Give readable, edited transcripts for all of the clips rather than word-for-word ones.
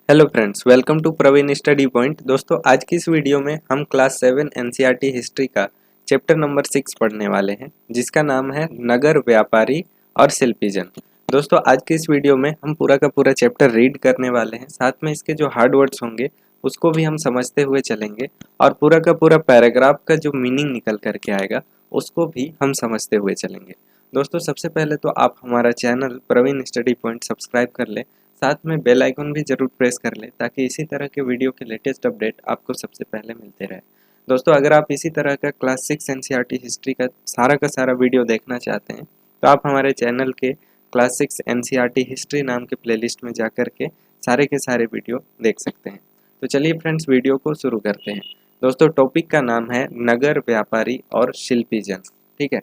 Hello friends, welcome to Praveen study point. दोस्तों, आज की इस वीडियो में हम क्लास 7 एनसीईआरटी हिस्ट्री का चैप्टर नंबर 6 पढ़ने वाले हैं, जिसका नाम है नगर व्यापारी और शिल्पीजन। दोस्तों, आज की इस वीडियो में हम पूरा का पूरा चैप्टर रीड करने वाले हैं, साथ में इसके जो हार्ड वर्ड्स होंगे उसको भी हम समझते हुए चलेंगे और पूरा का पूरा पैराग्राफ का जो मीनिंग निकल करके आएगा उसको भी हम समझते हुए चलेंगे। दोस्तों, सबसे पहले तो आप हमारा channel Praveen study point subscribe कर लें, साथ में बेल आइकन भी जरूर प्रेस कर लें ताकि इसी तरह के वीडियो के लेटेस्ट अपडेट आपको सबसे पहले मिलते रहे। दोस्तों, अगर आप इसी तरह का क्लास 6 एनसीईआरटी हिस्ट्री का सारा वीडियो देखना चाहते हैं तो आप हमारे चैनल के क्लास 6 एनसीईआरटी हिस्ट्री नाम के प्लेलिस्ट में जाकर के सारे वीडियो देख सकते हैं। तो चलिए फ्रेंड्स, वीडियो को शुरू करते हैं। दोस्तों, टॉपिक का नाम है नगर व्यापारी और शिल्पीजन। ठीक है।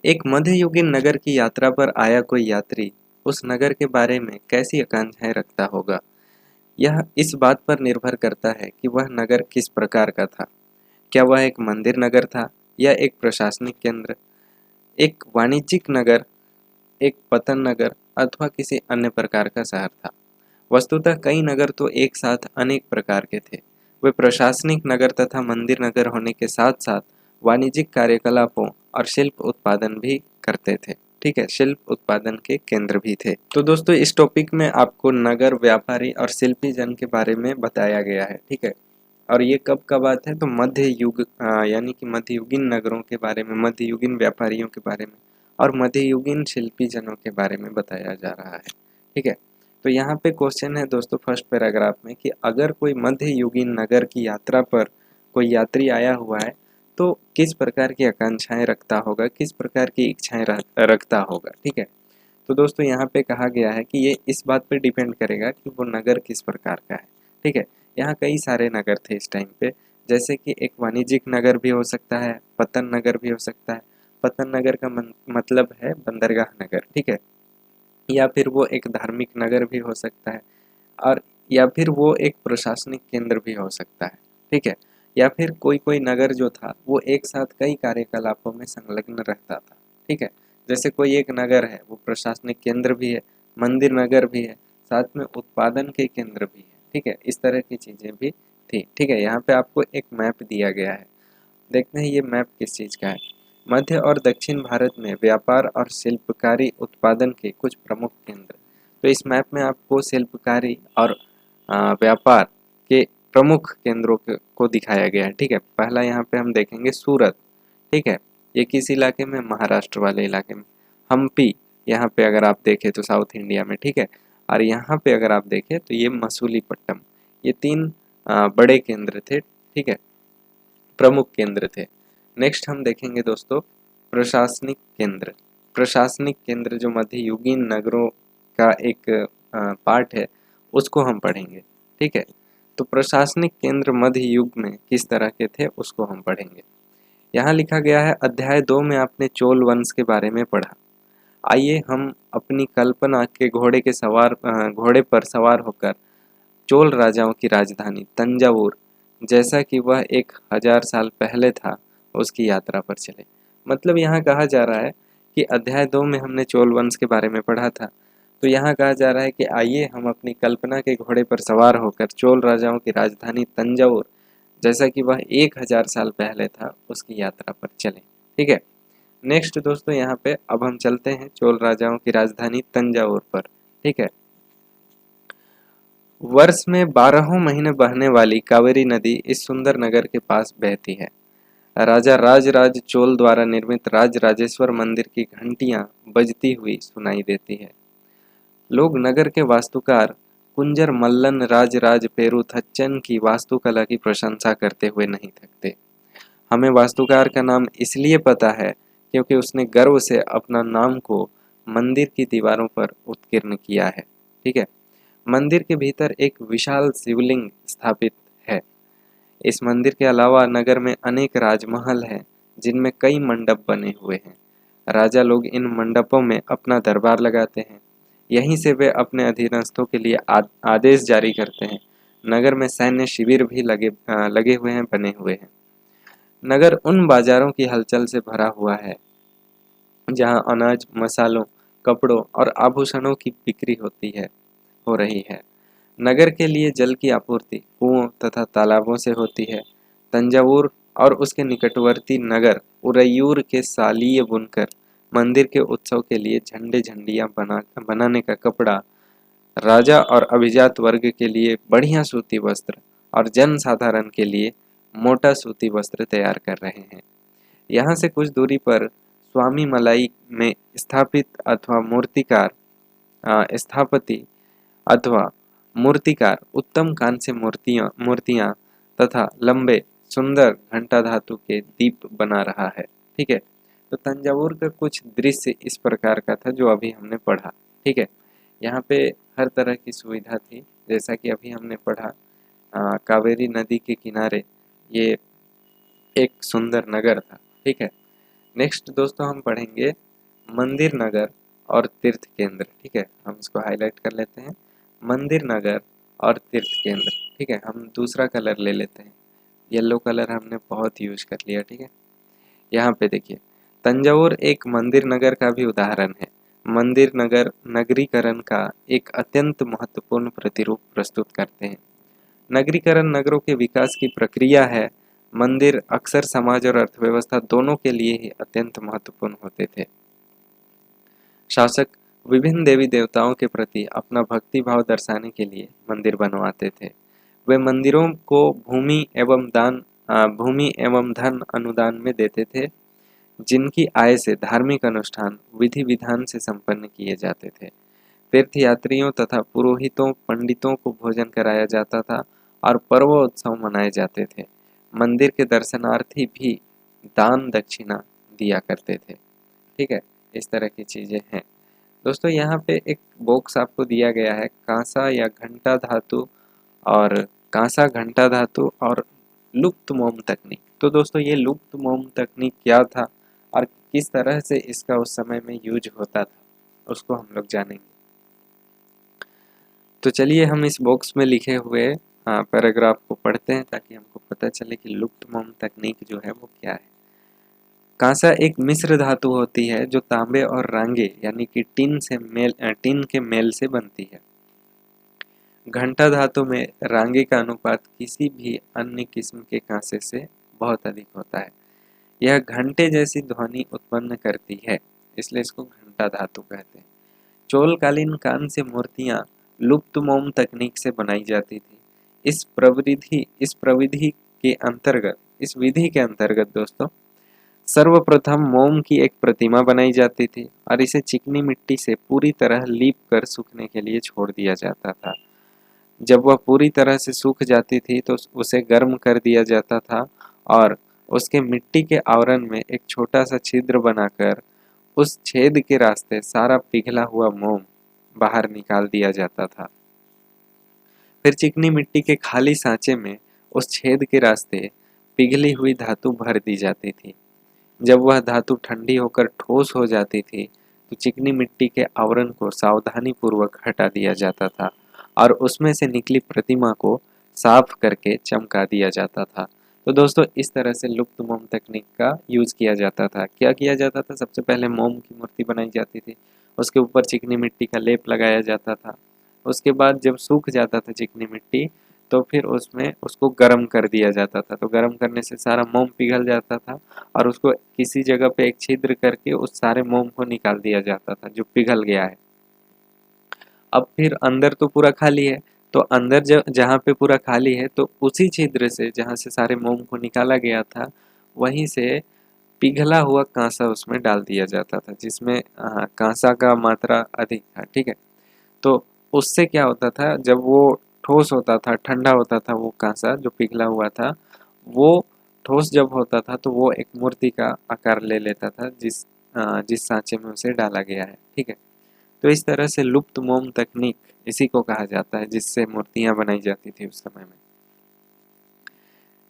एक मध्ययुगीन नगर की यात्रा पर आया कोई यात्री उस नगर के बारे में कैसी आकांक्षाएं रखता होगा। यह इस बात पर निर्भर करता है कि वह नगर किस प्रकार का था। क्या वह एक मंदिर नगर था या एक प्रशासनिक केंद्र, एक वाणिज्यिक नगर, एक पतन नगर अथवा किसी अन्य प्रकार का शहर था। वस्तुतः कई नगर तो एक साथ अनेक प्रकार के थे। वे प्रशासनिक नगर तथा मंदिर नगर होने के साथ साथ वाणिज्यिक कार्यकलापों और शिल्प उत्पादन भी करते थे। ठीक है, शिल्प उत्पादन के केंद्र भी थे। तो दोस्तों, इस टॉपिक में आपको नगर व्यापारी और शिल्पी जन के बारे में बताया गया है। ठीक है, और ये कब का बात है तो मध्य युग यानी कि मध्ययुगीन नगरों के बारे में, मध्ययुगीन व्यापारियों के बारे में और मध्ययुगीन शिल्पी जनों के बारे में बताया जा रहा है। ठीक है, तो यहाँ पे क्वेश्चन है दोस्तों फर्स्ट पैराग्राफ में कि अगर कोई मध्ययुगीन नगर की यात्रा पर कोई यात्री आया हुआ है तो किस प्रकार की आकांक्षाएं रखता होगा, किस प्रकार की इच्छाएं रखता होगा। ठीक है, तो दोस्तों यहाँ पे कहा गया है कि ये इस बात पे डिपेंड करेगा कि वो नगर किस प्रकार का है। ठीक है, यहाँ कई सारे नगर थे इस टाइम पे, जैसे कि एक वाणिज्यिक नगर भी हो सकता है, पतन नगर भी हो सकता है। पतन नगर का मतलब है बंदरगाह नगर। ठीक है, या फिर वो एक धार्मिक नगर भी हो सकता है, और या फिर वो एक प्रशासनिक केंद्र भी हो सकता है। ठीक है, या फिर कोई कोई नगर जो था वो एक साथ कई कार्यकलापों में संलग्न रहता था। ठीक है, जैसे कोई एक नगर है वो प्रशासनिक केंद्र भी है, मंदिर नगर भी है, साथ में उत्पादन के केंद्र भी है। ठीक है, इस तरह की चीजें भी थी। ठीक है, यहाँ पे आपको एक मैप दिया गया है, देखते हैं ये मैप किस चीज़ का है। मध्य और दक्षिण भारत में व्यापार और शिल्पकारी उत्पादन के कुछ प्रमुख केंद्र। तो इस मैप में आपको शिल्पकारी और व्यापार के प्रमुख केंद्रों को दिखाया गया है। ठीक है, पहला यहाँ पे हम देखेंगे सूरत। ठीक है, ये किस इलाके में, महाराष्ट्र वाले इलाके में। हम्पी, यहाँ पे अगर आप देखें तो साउथ इंडिया में। ठीक है, और यहाँ पे अगर आप देखें तो ये मसूलीपट्टनम। ये तीन बड़े केंद्र थे। ठीक है, प्रमुख केंद्र थे। नेक्स्ट हम देखेंगे दोस्तों प्रशासनिक केंद्र। प्रशासनिक केंद्र जो मध्ययुगीन नगरों का एक पार्ट है उसको हम पढ़ेंगे। ठीक है, तो प्रशासनिक केंद्र मध्य युग में किस तरह के थे उसको हम पढ़ेंगे। यहाँ लिखा गया है अध्याय 2 में आपने चोल वंश के बारे में पढ़ा। आइए हम अपनी कल्पना के घोड़े पर सवार होकर चोल राजाओं की राजधानी तंजावुर, जैसा कि वह 1000 साल पहले था, उसकी यात्रा पर चले। मतलब यहाँ कहा जा रहा है कि अध्याय 2 में हमने चोल वंश के बारे में पढ़ा था, तो यहाँ कहा जा रहा है कि आइए हम अपनी कल्पना के घोड़े पर सवार होकर चोल राजाओं की राजधानी तंजावुर, जैसा कि वह 1000 साल पहले था, उसकी यात्रा पर चले। ठीक है, नेक्स्ट दोस्तों यहाँ पे अब हम चलते हैं चोल राजाओं की राजधानी तंजावुर पर। ठीक है, वर्ष में 12 महीने बहने वाली कावेरी नदी इस सुंदर नगर के पास बहती है। राजा राजराज चोल द्वारा निर्मित राज राजेश्वर मंदिर की घंटियां बजती हुई सुनाई देती है। लोग नगर के वास्तुकार कुंजर मल्लन राजराज पेरुथच्चन की वास्तुकला की प्रशंसा करते हुए नहीं थकते। हमें वास्तुकार का नाम इसलिए पता है क्योंकि उसने गर्व से अपना नाम को मंदिर की दीवारों पर उत्कीर्ण किया है। ठीक है, मंदिर के भीतर एक विशाल शिवलिंग स्थापित है। इस मंदिर के अलावा नगर में अनेक राजमहल हैं जिनमें कई मंडप बने हुए हैं। राजा लोग इन मंडपों में अपना दरबार लगाते हैं। यहीं से वे अपने अधीनस्थों के लिए आदेश जारी करते हैं। नगर में सैन्य शिविर भी लगे हुए हैं, बने हुए हैं। नगर उन बाजारों की हलचल से भरा हुआ है जहां अनाज, मसालों, कपड़ों और आभूषणों की बिक्री हो रही है। नगर के लिए जल की आपूर्ति कुओं तथा तालाबों से होती है। तंजावुर और उसके निकटवर्ती नगर उरैयूर के सालीय बुनकर मंदिर के उत्सव के लिए झंडे झंडियां बनाने का कपड़ा, राजा और अभिजात वर्ग के लिए बढ़िया सूती वस्त्र और जन साधारण के लिए मोटा सूती वस्त्र तैयार कर रहे हैं। यहाँ से कुछ दूरी पर स्वामी मलाई में स्थापित अथवा स्थापति अथवा मूर्तिकार उत्तम कांस्य मूर्तियां तथा लंबे सुंदर घंटा धातु के दीप बना रहा है। ठीक है, तो तंजावुर का कुछ दृश्य इस प्रकार का था जो अभी हमने पढ़ा। ठीक है, यहाँ पे हर तरह की सुविधा थी, जैसा कि अभी हमने पढ़ा। कावेरी नदी के किनारे ये एक सुंदर नगर था। ठीक है, नेक्स्ट दोस्तों हम पढ़ेंगे मंदिर नगर और तीर्थ केंद्र। ठीक है, हम इसको हाईलाइट कर लेते हैं, मंदिर नगर और तीर्थ केंद्र। ठीक है, हम दूसरा कलर ले लेते हैं, येलो कलर हमने बहुत यूज कर लिया। ठीक है, यहाँ पे देखिए, तंजावुर एक मंदिर नगर का भी उदाहरण है। मंदिर नगर नगरीकरण का एक अत्यंत महत्वपूर्ण प्रतिरूप प्रस्तुत करते हैं। नगरीकरण नगरों के विकास की प्रक्रिया है। मंदिर अक्सर समाज और अर्थव्यवस्था दोनों के लिए ही अत्यंत महत्वपूर्ण होते थे। शासक विभिन्न देवी देवताओं के प्रति अपना भक्ति भाव दर्शाने के लिए मंदिर बनवाते थे। वे मंदिरों को भूमि एवं धन अनुदान में देते थे, जिनकी आय से धार्मिक अनुष्ठान विधि विधान से संपन्न किए जाते थे। तीर्थयात्रियों तथा पुरोहितों पंडितों को भोजन कराया जाता था और पर्वोत्सव मनाए जाते थे। मंदिर के दर्शनार्थी भी दान दक्षिणा दिया करते थे। ठीक है, इस तरह की चीजें हैं। दोस्तों यहाँ पे एक बॉक्स आपको दिया गया है, कांसा या घंटा धातु और कांसा घंटा धातु और लुप्त मोम तकनीक। तो दोस्तों ये लुप्त मोम तकनीक क्या था और किस तरह से इसका उस समय में यूज होता था, उसको हम लोग जानेंगे। तो चलिए हम इस बॉक्स में लिखे हुए पैराग्राफ को पढ़ते हैं ताकि हमको पता चले कि लुप्त मोम तकनीक जो है वो क्या है। कांसा एक मिश्र धातु होती है जो तांबे और रांगे यानी कि टिन के मेल से बनती है। घंटा धातु में रांगे का अनुपात किसी भी अन्य किस्म के कांसे से बहुत अधिक होता है। यह घंटे जैसी ध्वनि उत्पन्न करती है, इसलिए इसको घंटा धातु कहते हैं। चोलकालीन कांस्य मूर्तियां लुप्त मोम तकनीक से बनाई जाती थी। इस विधि के अंतर्गत दोस्तों सर्वप्रथम मोम की एक प्रतिमा बनाई जाती थी और इसे चिकनी मिट्टी से पूरी तरह लीप कर सूखने के लिए छोड़ दिया जाता था। जब वह पूरी तरह से सूख जाती थी तो उसे गर्म कर दिया जाता था और उसके मिट्टी के आवरण में एक छोटा सा छिद्र बनाकर उस छेद के रास्ते सारा पिघला हुआ मोम बाहर निकाल दिया जाता था। फिर चिकनी मिट्टी के खाली सांचे में उस छेद के रास्ते पिघली हुई धातु भर दी जाती थी। जब वह धातु ठंडी होकर ठोस हो जाती थी तो चिकनी मिट्टी के आवरण को सावधानी पूर्वक हटा दिया जाता था और उसमें से निकली प्रतिमा को साफ करके चमका दिया जाता था। तो दोस्तों इस तरह से लुप्त मोम तकनीक का यूज किया जाता था। क्या किया जाता था, सबसे पहले मोम की मूर्ति बनाई जाती थी, उसके ऊपर चिकनी मिट्टी का लेप लगाया जाता था। उसके बाद जब सूख जाता था चिकनी मिट्टी तो फिर उसमें उसको गर्म कर दिया जाता था। तो गर्म करने से सारा मोम पिघल जाता था और उसको किसी जगह पे एक छिद्र करके उस सारे मोम को निकाल दिया जाता था जो पिघल गया है। अब फिर अंदर तो पूरा खाली है, तो अंदर जहाँ पे पूरा खाली है तो उसी छिद्र से जहाँ से सारे मोम को निकाला गया था वहीं से पिघला हुआ कांसा उसमें डाल दिया जाता था, जिसमें कांसा का मात्रा अधिक था। ठीक है, तो उससे क्या होता था, जब वो ठोस होता था, ठंडा होता था, वो कांसा जो पिघला हुआ था वो ठोस जब होता था तो वो एक मूर्ति का आकार ले लेता था जिस सांचे में उसे डाला गया है। ठीक है, तो इस तरह से लुप्त मोम तकनीक इसी को कहा जाता है जिससे मूर्तियां बनाई जाती थी उस समय में।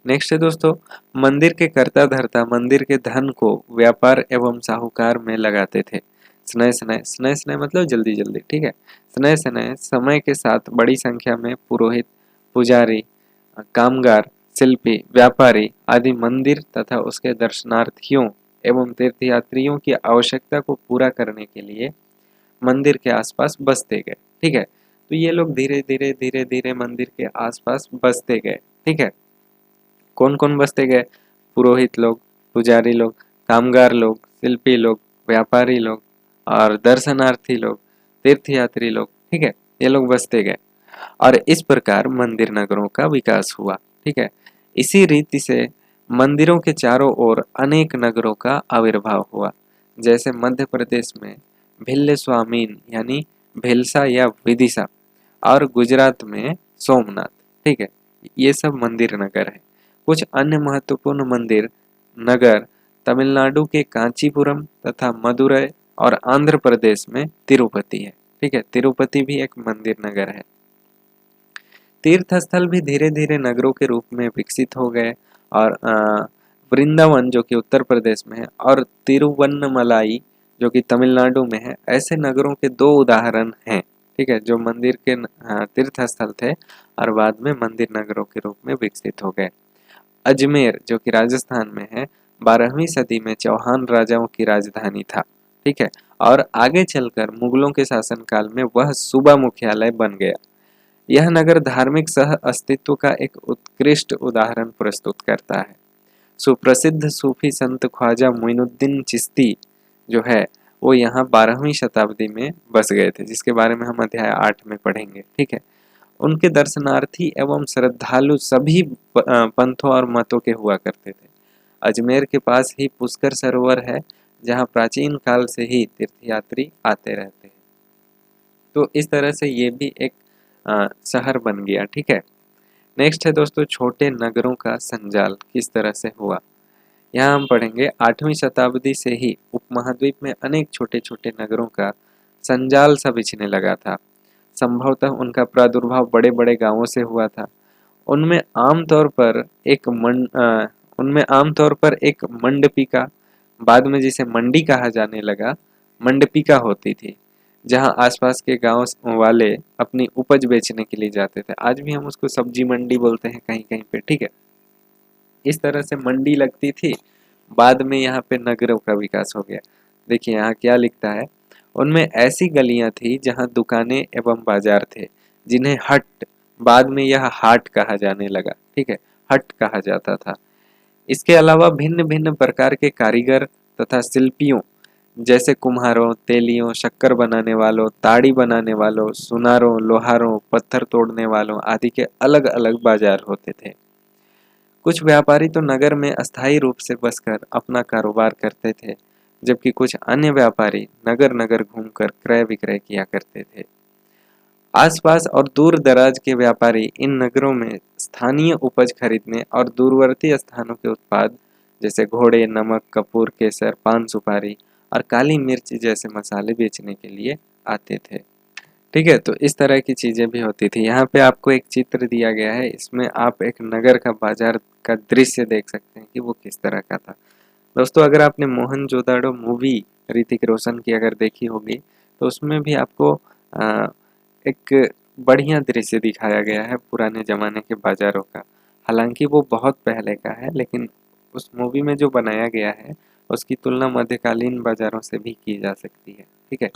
नेक्स्ट है दोस्तों, मंदिर के कर्ता धर्ता मंदिर के धन को व्यापार एवं साहूकार में लगाते थे। स्नय स्नय मतलब जल्दी जल्दी। ठीक है, स्नय स्नय समय के साथ बड़ी संख्या में पुरोहित, पुजारी, कामगार, शिल्पी, व्यापारी आदि मंदिर तथा उसके दर्शनार्थियों एवं तीर्थयात्रियों की आवश्यकता को पूरा करने के लिए मंदिर के आसपास बसते गए। ठीक है, तो ये लोग धीरे धीरे मंदिर के आसपास बसते गए। ठीक है, कौन कौन बसते गए? पुरोहित लोग, पुजारी लोग, कामगार लोग, शिल्पी लोग, व्यापारी लोग और दर्शनार्थी लोग, तीर्थयात्री लोग। ठीक है, ये लोग बसते गए और इस प्रकार मंदिर नगरों का विकास हुआ। ठीक है, इसी रीति से मंदिरों के चारों ओर अनेक नगरों का आविर्भाव हुआ। जैसे मध्य प्रदेश में भिल्ल स्वामीन यानी भेलसा या विदिशा, और गुजरात में सोमनाथ। ठीक है, ये सब मंदिर नगर है। कुछ अन्य महत्वपूर्ण मंदिर नगर तमिलनाडु के कांचीपुरम तथा मदुरै और आंध्र प्रदेश में तिरुपति है। ठीक है, तिरुपति भी एक मंदिर नगर है। तीर्थ स्थल भी धीरे धीरे नगरों के रूप में विकसित हो गए और वृंदावन जो कि उत्तर प्रदेश में है और तिरुवन्नमलाई जो कि तमिलनाडु में है, ऐसे नगरों के दो उदाहरण हैं। ठीक है, जो मंदिर के तीर्थ स्थल थे और बाद में मंदिर नगरों के रूप में विकसित हो गए। अजमेर जो कि राजस्थान में है, 12वीं सदी में चौहान राजाओं की राजधानी था। ठीक है, और आगे चलकर मुगलों के शासनकाल में वह सूबा मुख्यालय बन गया। यह नगर धार्मिक सह अस्तित्व का एक उत्कृष्ट उदाहरण प्रस्तुत करता है। सुप्रसिद्ध सूफी संत ख्वाजा मोइनुद्दीन चिश्ती जो है वो यहाँ 12वीं शताब्दी में बस गए थे, जिसके बारे में हम अध्याय 8 में पढ़ेंगे। ठीक है, उनके दर्शनार्थी एवं श्रद्धालु सभी पंथों और मतों के हुआ करते थे। अजमेर के पास ही पुष्कर सरोवर है, जहाँ प्राचीन काल से ही तीर्थयात्री आते रहते हैं। तो इस तरह से ये भी एक शहर बन गया। ठीक है, नेक्स्ट है दोस्तों छोटे नगरों का संजाल किस तरह से हुआ। यहाँ हम पढ़ेंगे 8वीं शताब्दी से ही उपमहाद्वीप में अनेक छोटे छोटे नगरों का संजाल सा बिछने लगा था। संभवतः उनका प्रादुर्भाव बड़े बड़े गांवों से हुआ था। उनमें आमतौर पर एक मंडपिका, बाद में जिसे मंडी कहा जाने लगा, मंडपिका होती थी, जहां आसपास के गांव वाले अपनी उपज बेचने के लिए जाते थे। आज भी हम उसको सब्जी मंडी बोलते हैं कहीं कहीं पे। ठीक है, इस तरह से मंडी लगती थी, बाद में यहाँ पे नगरों का विकास हो गया। देखिए यहाँ क्या लिखता है, उनमें ऐसी गलियां थी जहाँ दुकानें एवं बाजार थे, जिन्हें हट, बाद में यह हाट कहा जाने लगा। ठीक है, हट कहा जाता था। इसके अलावा भिन्न भिन्न प्रकार के कारीगर तथा शिल्पियों जैसे कुम्हारों, तेलियों, शक्कर बनाने वालों, ताड़ी बनाने वालों, सुनारों, लोहारों, पत्थर तोड़ने वालों आदि के अलग अलग बाजार होते थे। कुछ व्यापारी तो नगर में अस्थायी रूप से बसकर अपना कारोबार करते थे, जबकि कुछ अन्य व्यापारी नगर नगर घूमकर क्रय विक्रय किया करते थे। आसपास और दूर दराज के व्यापारी इन नगरों में स्थानीय उपज खरीदने और दूरवर्ती स्थानों के उत्पाद जैसे घोड़े, नमक, कपूर, केसर, पान सुपारी और काली मिर्च जैसे मसाले बेचने के लिए आते थे। ठीक है, तो इस तरह की चीजें भी होती थी। यहाँ पे आपको एक चित्र दिया गया है, इसमें आप एक नगर का बाजार का दृश्य देख सकते हैं कि वो किस तरह का था। दोस्तों अगर आपने मोहनजोदाड़ो मूवी ऋतिक रोशन की अगर देखी होगी तो उसमें भी आपको एक बढ़िया दृश्य दिखाया गया है पुराने जमाने के बाजारों का। हालांकि वो बहुत पहले का है, लेकिन उस मूवी में जो बनाया गया है उसकी तुलना मध्यकालीन बाजारों से भी की जा सकती है। ठीक है,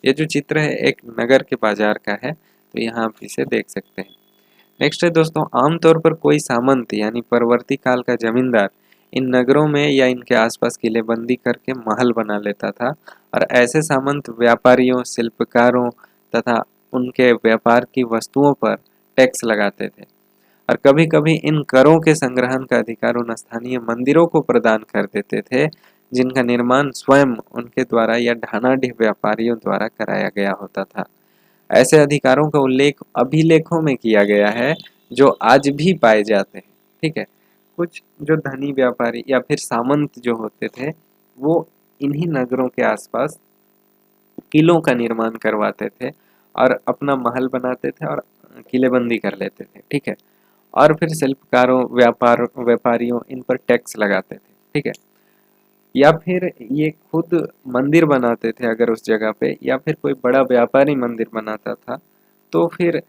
ये जो चित्र है एक नगर के बाजार का है, तो यहाँ आप इसे देख सकते हैं। नेक्स्ट है दोस्तों, आमतौर पर कोई सामंत यानी परवर्ती काल का जमींदार इन नगरों में या इनके आसपास किलेबंदी करके महल बना लेता था और ऐसे सामंत व्यापारियों, शिल्पकारों तथा उनके व्यापार की वस्तुओं पर टैक्स लगाते थे और कभी कभी इन करों के संग्रहण का अधिकार उन स्थानीय मंदिरों को प्रदान कर देते थे, जिनका निर्माण स्वयं उनके द्वारा या ढानाढ्य व्यापारियों द्वारा कराया गया होता था। ऐसे अधिकारों का उल्लेख अभिलेखों में किया गया है जो आज भी पाए जाते हैं। ठीक है, कुछ जो धनी व्यापारी या फिर सामंत जो होते थे वो इन्हीं नगरों के आसपास किलों का निर्माण करवाते थे और अपना महल बनाते थे और किलेबंदी कर लेते थे। ठीक है, और फिर शिल्पकारों, व्यापारियों इन पर टैक्स लगाते थे। ठीक है, या फिर ये खुद मंदिर बनाते थे अगर उस जगह पे, या फिर कोई बड़ा व्यापारी मंदिर बनाता था तो फिर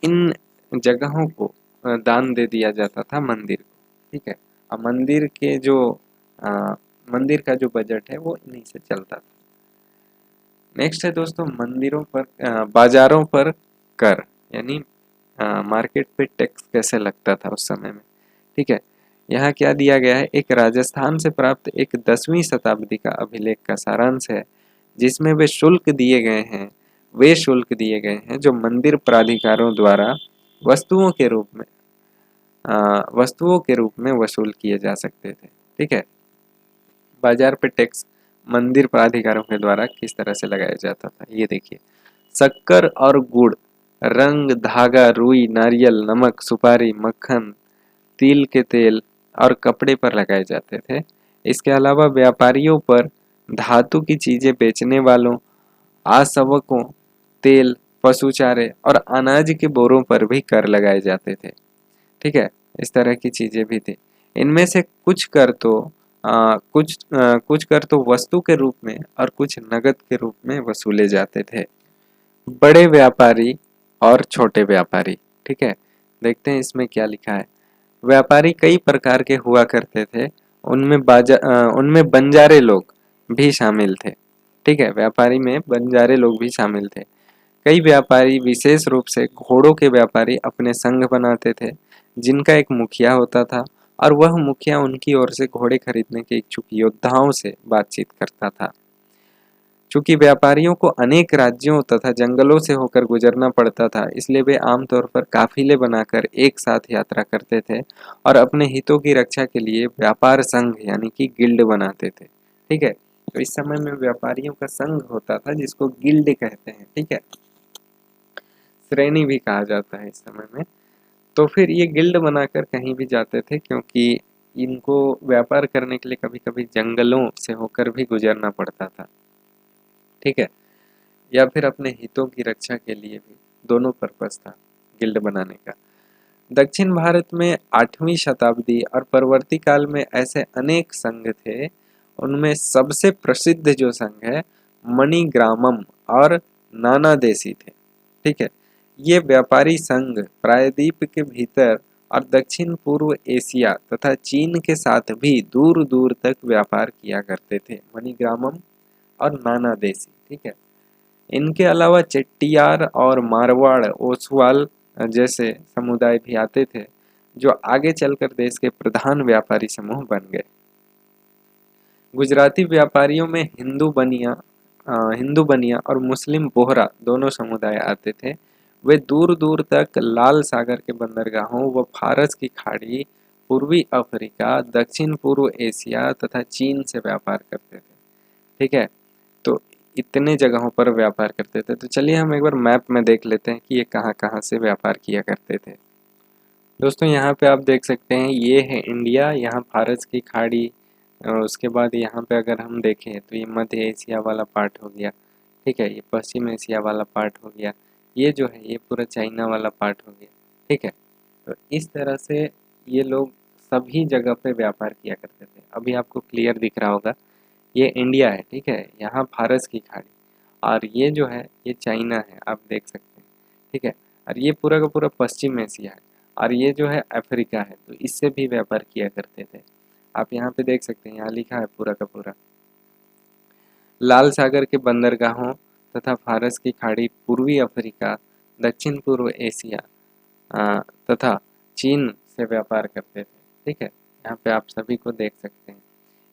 इन जगहों को दान दे दिया जाता था मंदिर को। ठीक है, अब मंदिर के जो मंदिर का जो बजट है वो इन्हीं से चलता था। नेक्स्ट है दोस्तों मंदिरों पर बाजारों पर कर, यानी मार्केट पे टैक्स कैसे लगता था उस समय में। ठीक है, यहाँ क्या दिया गया है, एक राजस्थान से प्राप्त एक 10वीं शताब्दी का अभिलेख का सारांश है, जिसमें वे शुल्क दिए गए हैं जो मंदिर प्राधिकारों द्वारा वस्तुओं के रूप में वसूल किए जा सकते थे। ठीक है, बाजार पे टैक्स मंदिर प्राधिकारों के द्वारा किस तरह से लगाया जाता था, ये देखिए। शक्कर और गुड़, रंग, धागा, रुई, नारियल, नमक, सुपारी, मक्खन, तिल के तेल और कपड़े पर लगाए जाते थे। इसके अलावा व्यापारियों पर, धातु की चीजें बेचने वालों, आसवकों, तेल, पशु चारे और अनाज के बोरों पर भी कर लगाए जाते थे। ठीक है, इस तरह की चीजें भी थी। इनमें से कुछ कर तो वस्तु के रूप में और कुछ नगद के रूप में वसूले जाते थे। बड़े व्यापारी और छोटे व्यापारी। ठीक है, देखते हैं इसमें क्या लिखा है। व्यापारी कई प्रकार के हुआ करते थे, उनमें बंजारे लोग भी शामिल थे। ठीक है, व्यापारी में बंजारे लोग भी शामिल थे। कई व्यापारी, विशेष रूप से घोड़ों के व्यापारी, अपने संघ बनाते थे, जिनका एक मुखिया होता था और वह मुखिया उनकी ओर से घोड़े खरीदने के इच्छुक योद्धाओं से बातचीत करता था। चूंकि व्यापारियों को अनेक राज्यों तथा जंगलों से होकर गुजरना पड़ता था, इसलिए वे आमतौर पर काफिले बनाकर एक साथ यात्रा करते थे और अपने हितों की रक्षा के लिए व्यापार संघ यानी कि गिल्ड बनाते थे। ठीक है, तो इस समय में व्यापारियों का संघ होता था जिसको गिल्ड कहते हैं। ठीक है, श्रेणी भी कहा जाता है इस समय में। तो फिर ये गिल्ड बनाकर कहीं भी जाते थे, क्योंकि इनको व्यापार करने के लिए कभी कभी जंगलों से होकर भी गुजरना पड़ता था। ठीक है, या फिर अपने हितों की रक्षा के लिए भी, दोनों पर्पस था गिल्ड बनाने का। दक्षिण भारत में 8वीं शताब्दी और परवर्ती काल में ऐसे अनेक संघ थे। उनमें सबसे प्रसिद्ध जो संघ है, मणिग्रामम और नाना देशी थे। ठीक है, ये व्यापारी संघ प्रायद्वीप के भीतर और दक्षिण पूर्व एशिया तथा चीन के साथ भी दूर दूर तक व्यापार किया करते थे, मणिग्रामम और नाना देशी। ठीक है, इनके अलावा चेट्टियार और मारवाड़, ओसवाल जैसे समुदाय भी आते थे, जो आगे चलकर देश के प्रधान व्यापारी समूह बन गए। गुजराती व्यापारियों में हिंदू बनिया और मुस्लिम बोहरा दोनों समुदाय आते थे। वे दूर दूर तक लाल सागर के बंदरगाहों व फारस की खाड़ी, पूर्वी अफ्रीका, दक्षिण पूर्व एशिया तथा चीन से व्यापार करते थे। ठीक है, तो इतने जगहों पर व्यापार करते थे। तो चलिए हम एक बार मैप में देख लेते हैं कि ये कहाँ कहाँ से व्यापार किया करते थे। दोस्तों यहाँ पे आप देख सकते हैं, ये है इंडिया, यहाँ फारस की खाड़ी, और उसके बाद यहाँ पे अगर हम देखें तो ये मध्य एशिया वाला पार्ट हो गया। ठीक है, ये पश्चिम एशिया वाला पार्ट हो गया, ये जो है ये पूरा चाइना वाला पार्ट हो गया। ठीक है, तो इस तरह से ये लोग सभी जगह पे व्यापार किया करते थे। अभी आपको क्लियर दिख रहा होगा, ये इंडिया है। ठीक है, यहाँ फारस की खाड़ी, और ये जो है ये चाइना है, आप देख सकते हैं। ठीक है, और ये पूरा का पूरा पश्चिम एशिया है, और ये जो है अफ्रीका है, तो इससे भी व्यापार किया करते थे। आप यहाँ पे देख सकते हैं, यहाँ लिखा है पूरा का पूरा, लाल सागर के बंदरगाहों तथा फारस की खाड़ी, पूर्वी अफ्रीका, दक्षिण पूर्व एशिया तथा चीन से व्यापार करते थे। ठीक है, यहाँ पे आप सभी को देख सकते हैं,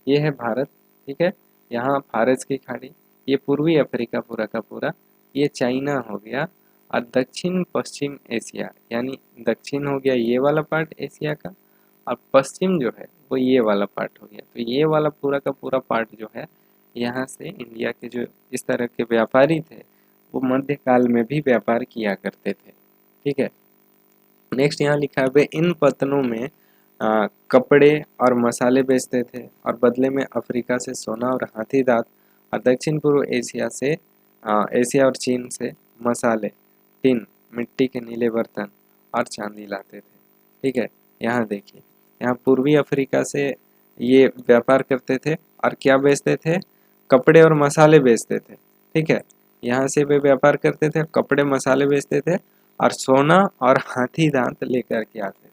ये है भारत। ठीक है, यहाँ फारस की खाड़ी, ये पूर्वी अफ्रीका पूरा का पूरा, ये चाइना हो गया, और दक्षिण पश्चिम एशिया, यानी दक्षिण हो गया ये वाला पार्ट एशिया का, और पश्चिम जो है वो ये वाला पार्ट हो गया। तो ये वाला पूरा का पूरा पार्ट जो है, यहाँ से इंडिया के जो इस तरह के व्यापारी थे, वो मध्यकाल में भी व्यापार किया करते थे। ठीक है, नेक्स्ट यहाँ लिखा है, वे इन पतनों में कपड़े और मसाले बेचते थे, और बदले में अफ्रीका से सोना और हाथी दांत, और दक्षिण पूर्व एशिया और चीन से मसाले, टिन, मिट्टी के नीले बर्तन और चांदी लाते थे। ठीक है, यहाँ देखिए, यहाँ पूर्वी अफ्रीका से ये व्यापार करते थे और क्या बेचते थे, कपड़े और मसाले बेचते थे। ठीक है, यहाँ से वे व्यापार करते थे, कपड़े मसाले बेचते थे और सोना और हाथी दांत लेकर के आते थे।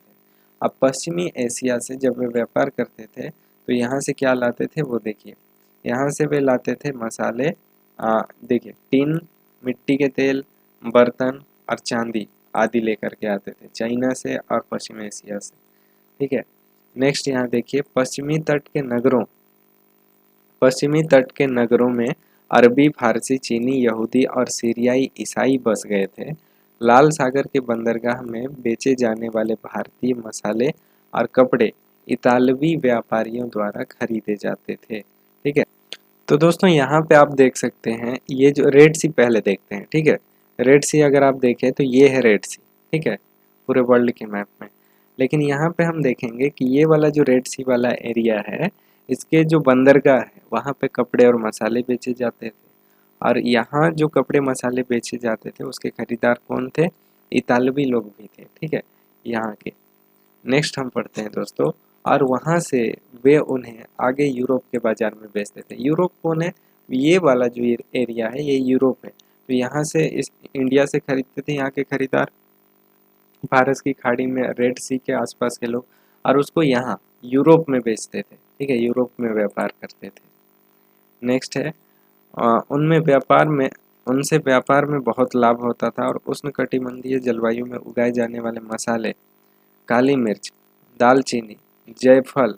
अब पश्चिमी एशिया से जब वे व्यापार करते थे, तो यहाँ से क्या लाते थे वो देखिए, यहाँ से वे लाते थे मसाले, देखिए टिन, मिट्टी के तेल, बर्तन और चांदी आदि लेकर के आते थे चाइना से और पश्चिम एशिया से। ठीक है, नेक्स्ट यहाँ देखिए, पश्चिमी तट के नगरों में अरबी, फारसी, चीनी, यहूदी और सीरियाई ईसाई बस गए थे। लाल सागर के बंदरगाह में बेचे जाने वाले भारतीय मसाले और कपड़े इतालवी व्यापारियों द्वारा खरीदे जाते थे। ठीक है, तो दोस्तों यहाँ पे आप देख सकते हैं, ये जो रेड सी पहले देखते हैं। ठीक है, रेड सी अगर आप देखें तो ये है रेड सी। ठीक है, पूरे वर्ल्ड के मैप में। लेकिन यहाँ पे हम देखेंगे कि ये वाला जो रेड सी वाला एरिया है, इसके जो बंदरगाह है वहाँ पे कपड़े और मसाले बेचे जाते थे। और यहाँ जो कपड़े मसाले बेचे जाते थे उसके खरीदार कौन थे? इतालवी लोग भी थे। ठीक है, यहाँ के। नेक्स्ट हम पढ़ते हैं दोस्तों, और वहाँ से वे उन्हें आगे यूरोप के बाजार में बेचते थे। यूरोप कौन है? ये वाला जो एरिया है ये यूरोप है। तो यहाँ से इस इंडिया से खरीदते थे यहाँ के खरीदार, भारत की खाड़ी में रेड सी के आसपास के लोग, और उसको यहाँ यूरोप में बेचते थे। ठीक है, यूरोप में व्यापार करते थे। नेक्स्ट है, उनसे व्यापार में बहुत लाभ होता था और उष्णकटिबंधीय जलवायु में उगाए जाने वाले मसाले, काली मिर्च, दालचीनी, जायफल,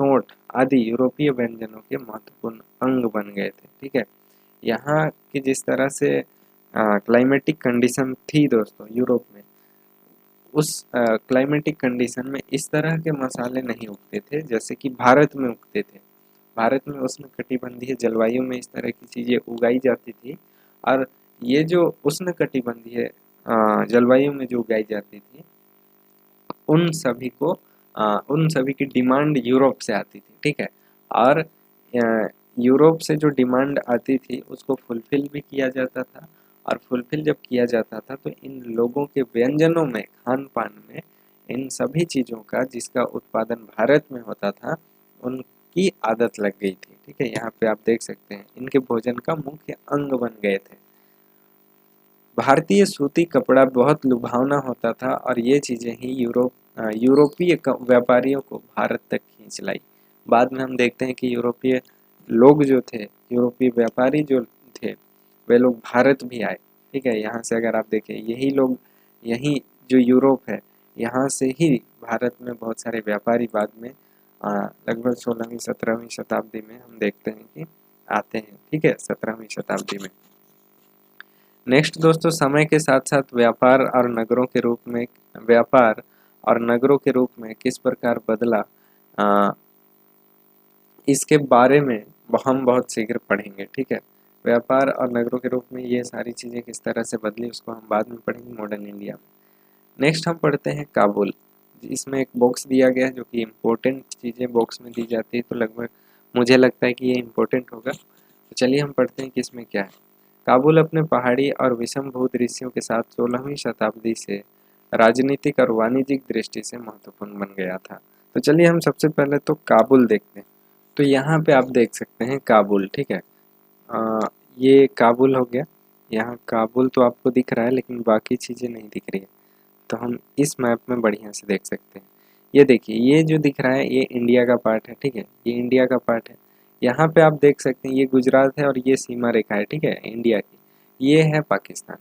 सौंठ आदि यूरोपीय व्यंजनों के महत्वपूर्ण अंग बन गए थे। ठीक है, यहाँ की जिस तरह से क्लाइमेटिक कंडीशन थी दोस्तों यूरोप में, उस क्लाइमेटिक कंडीशन में इस तरह के मसाले नहीं उगते थे जैसे कि भारत में उगते थे। भारत में उष्णकटिबंधीय जलवायु में इस तरह की चीज़ें उगाई जाती थी, और ये जो उष्णकटिबंधीय जलवायु में जो उगाई जाती थी उन सभी की डिमांड यूरोप से आती थी। ठीक है, और यूरोप से जो डिमांड आती थी उसको फुलफिल भी किया जाता था, और फुलफिल जब किया जाता था तो इन लोगों के व्यंजनों में, खान पान में, इन सभी चीज़ों का जिसका उत्पादन भारत में होता था उनकी आदत लग गई थी। ठीक है, यहाँ पे आप देख सकते हैं इनके भोजन का मुख्य अंग बन गए थे। भारतीय सूती कपड़ा बहुत लुभावना होता था और ये चीज़ें ही यूरोपीय व्यापारियों को भारत तक खींच लाई। बाद में हम देखते हैं कि यूरोपीय लोग जो थे, यूरोपीय व्यापारी जो थे, वे लोग भारत भी आए। ठीक है, यहाँ से अगर आप देखें यही जो यूरोप है, यहाँ से ही भारत में बहुत सारे व्यापारी बाद में लगभग 16वीं 17वीं शताब्दी में हम देखते हैं कि आते हैं। ठीक है, 17वीं शताब्दी में। नेक्स्ट दोस्तों, समय के साथ साथ व्यापार और नगरों के रूप में किस प्रकार बदला, इसके बारे में हम बहुत शीघ्र पढ़ेंगे। ठीक है, व्यापार और नगरों के रूप में ये सारी चीज़ें किस तरह से बदली उसको हम बाद में पढ़ेंगे मॉडर्न इंडिया में। नेक्स्ट हम पढ़ते हैं काबुल। इसमें एक बॉक्स दिया गया है जो कि इम्पोर्टेंट चीज़ें बॉक्स में दी जाती है, तो लगभग मुझे लगता है कि ये इम्पोर्टेंट होगा। तो चलिए हम पढ़ते हैं कि इसमें क्या है। काबुल अपने पहाड़ी और विषम भूदृश्यों के साथ 16वीं शताब्दी से राजनीतिक और वाणिज्यिक दृष्टि से महत्वपूर्ण बन गया था। तो चलिए हम सबसे पहले तो काबुल देखते हैं। तो यहाँ पे आप देख सकते हैं काबुल। ठीक है, ये काबुल हो गया। यहाँ काबुल तो आपको दिख रहा है लेकिन बाकी चीज़ें नहीं दिख रही है, तो हम इस मैप में बढ़िया से देख सकते हैं। ये देखिए, ये जो दिख रहा है ये इंडिया का पार्ट है। ठीक है, ये इंडिया का पार्ट है। यहाँ पे आप देख सकते हैं ये गुजरात है और ये सीमा रेखा है। ठीक है, इंडिया की। ये है पाकिस्तान।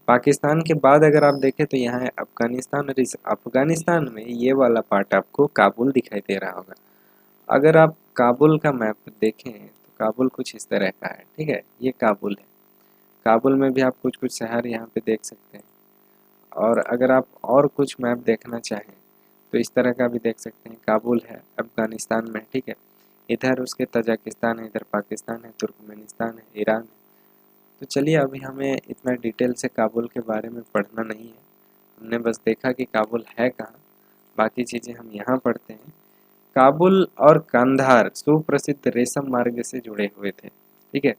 पाकिस्तान के बाद अगर आप देखें तो यहाँ है अफगानिस्तान, और इस अफगानिस्तान में ये वाला पार्ट आपको काबुल दिखाई दे रहा होगा। अगर आप काबुल का मैप देखें तो काबुल कुछ इस तरह का है। ठीक है, ये काबुल है। काबुल में भी आप कुछ कुछ शहर यहाँ पे देख सकते हैं, और अगर आप और कुछ मैप देखना चाहें तो इस तरह का भी देख सकते हैं। काबुल है अफगानिस्तान में। ठीक है, इधर उसके तजाकिस्तान है, इधर पाकिस्तान है, तुर्कमेनिस्तान है, ईरान है। तो चलिए, अभी हमें इतना डिटेल से काबुल के बारे में पढ़ना नहीं है, हमने बस देखा कि काबुल है कहाँ, बाकी चीज़ें हम यहाँ पढ़ते हैं। काबुल और कंधार सुप्रसिद्ध रेशम मार्ग से जुड़े हुए थे। ठीक है,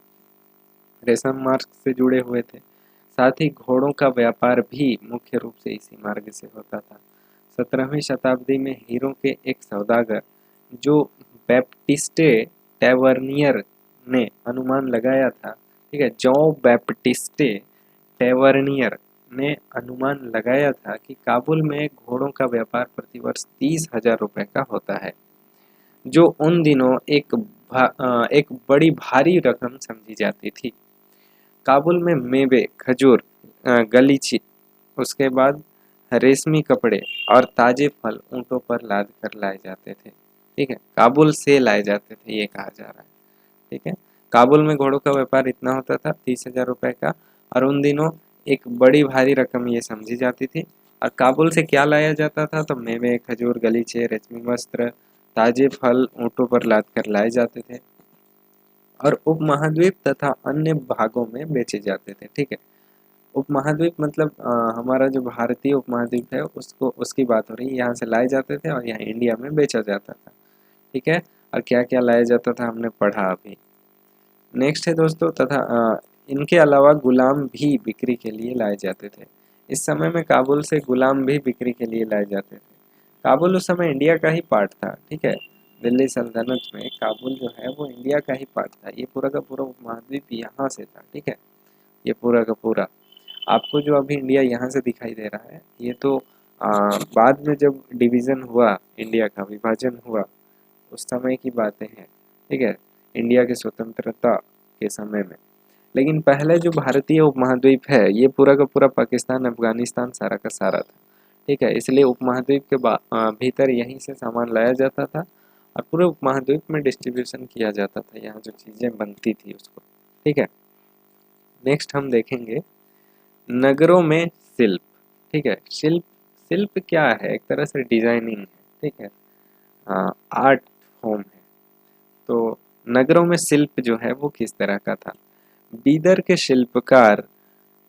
रेशम मार्ग से जुड़े हुए थे। साथ ही घोड़ों का व्यापार भी मुख्य रूप से इसी मार्ग से होता था। 17वीं शताब्दी में हीरो के एक सौदागर जो बैप्टिस्टे टैवर्नियर ने अनुमान लगाया था। ठीक है, जो बैप्टिस्टे टैवर्नियर ने अनुमान लगाया था कि काबुल में घोड़ों का व्यापार प्रतिवर्ष 30,000 रुपए का होता है, जो उन दिनों एक बड़ी भारी रकम समझी जाती थी। काबुल में मेवे, खजूर, गलीची उसके बाद रेशमी कपड़े और ताजे फल ऊंटों पर लाद कर लाए जाते थे। ठीक है, काबुल से लाए जाते थे ये कहा जा रहा है। ठीक है, काबुल में घोड़ों का व्यापार इतना होता था 30,000 रुपए का, और उन दिनों एक बड़ी भारी रकम ये समझी जाती थी। और काबुल से क्या लाया जाता था, तो मेवे, खजूर, गलीचे, रेशमी वस्त्र, ताजे फल ऊंटों पर लाद कर लाए जाते थे और उपमहाद्वीप तथा अन्य भागों में बेचे जाते थे। ठीक है, उपमहाद्वीप मतलब हमारा जो भारतीय उपमहाद्वीप है उसको, उसकी बात हो रही है। यहाँ से लाए जाते थे और यहाँ इंडिया में बेचा जाता था। ठीक है, और क्या क्या लाया जाता था हमने पढ़ा अभी। नेक्स्ट है दोस्तों, तथा इनके अलावा गुलाम भी बिक्री के लिए लाए जाते थे। इस समय में काबुल से गुलाम भी बिक्री के लिए लाए जाते थे। काबुल उस समय इंडिया का ही पार्ट था। ठीक है, दिल्ली सल्तनत में काबुल जो है वो इंडिया का ही पार्ट था। ये पूरा का पूरा उपमहाद्वीप यहाँ से था। ठीक है, ये पूरा का पूरा आपको जो अभी इंडिया यहाँ से दिखाई दे रहा है, ये तो बाद में जब डिवीज़न हुआ, इंडिया का विभाजन हुआ, उस समय की बातें हैं। ठीक है, इंडिया की स्वतंत्रता के समय में। लेकिन पहले जो भारतीय उपमहाद्वीप है ये पूरा का पूरा पाकिस्तान, अफगानिस्तान सारा का सारा था। ठीक है, इसलिए उपमहाद्वीप के भीतर यहीं से सामान लाया जाता था और पूरे उपमहाद्वीप में डिस्ट्रीब्यूशन किया जाता था, यहाँ जो चीज़ें बनती थी उसको। ठीक है, नेक्स्ट हम देखेंगे नगरों में शिल्प। ठीक है, शिल्प, शिल्प क्या है, एक तरह से डिजाइनिंग है। ठीक है, आर्ट फॉर्म है। तो नगरों में शिल्प जो है वो किस तरह का था। बीदर के शिल्पकार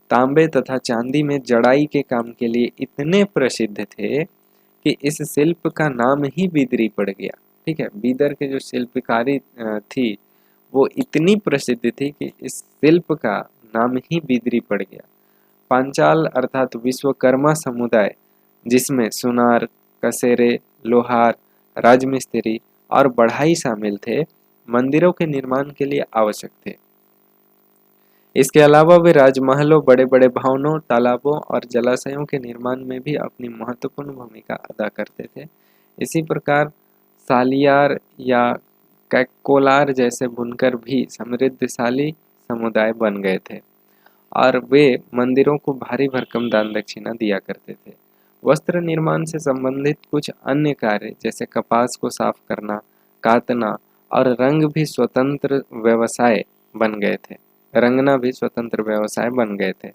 तांबे तथा चांदी में जड़ाई के काम के लिए इतने प्रसिद्ध थे कि इस शिल्प का नाम ही बीदरी पड़ गया। ठीक है, बीदर के जो शिल्पकारी थी वो इतनी प्रसिद्ध थी कि इस शिल्प का नाम ही बीदरी पड़ गया। पांचाल अर्थात विश्वकर्मा समुदाय, जिसमें सुनार, कसेरे, लोहार, राजमिस्त्री और बढ़ाई शामिल थे, मंदिरों के निर्माण के लिए आवश्यक थे। इसके अलावा वे राजमहलों, बड़े बड़े भवनों, तालाबों और जलाशयों के निर्माण में भी अपनी महत्वपूर्ण भूमिका अदा करते थे। इसी प्रकार सालियार या कैकोलार जैसे बुनकर भी समृद्धशाली समुदाय बन गए थे और वे मंदिरों को भारी भरकम दान दक्षिणा दिया करते थे। वस्त्र निर्माण से संबंधित कुछ अन्य कार्य जैसे कपास को साफ करना, कातना और रंग भी स्वतंत्र व्यवसाय बन गए थे। रंगना भी स्वतंत्र व्यवसाय बन गए थे,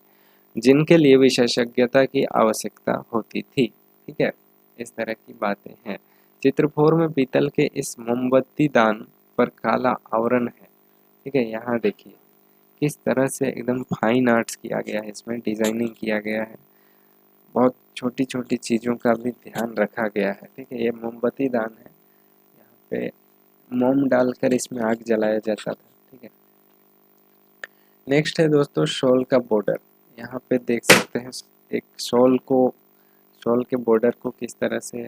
जिनके लिए विशेषज्ञता की आवश्यकता होती थी। ठीक है, इस तरह की बातें हैं। चित्र 4 में पीतल के इस मोमबत्ती दान पर काला आवरण है। ठीक है, यहाँ देखिए किस तरह से एकदम फाइन आर्ट्स किया गया है, इसमें डिजाइनिंग किया गया है, बहुत छोटी छोटी चीज़ों का भी ध्यान रखा गया है। ठीक है, ये मोमबत्ती दान है, यहाँ पे मोम डालकर इसमें आग जलाया जाता था। ठीक है, नेक्स्ट है दोस्तों शॉल का बॉर्डर। यहाँ पे देख सकते हैं एक शॉल को, शॉल के बॉर्डर को किस तरह से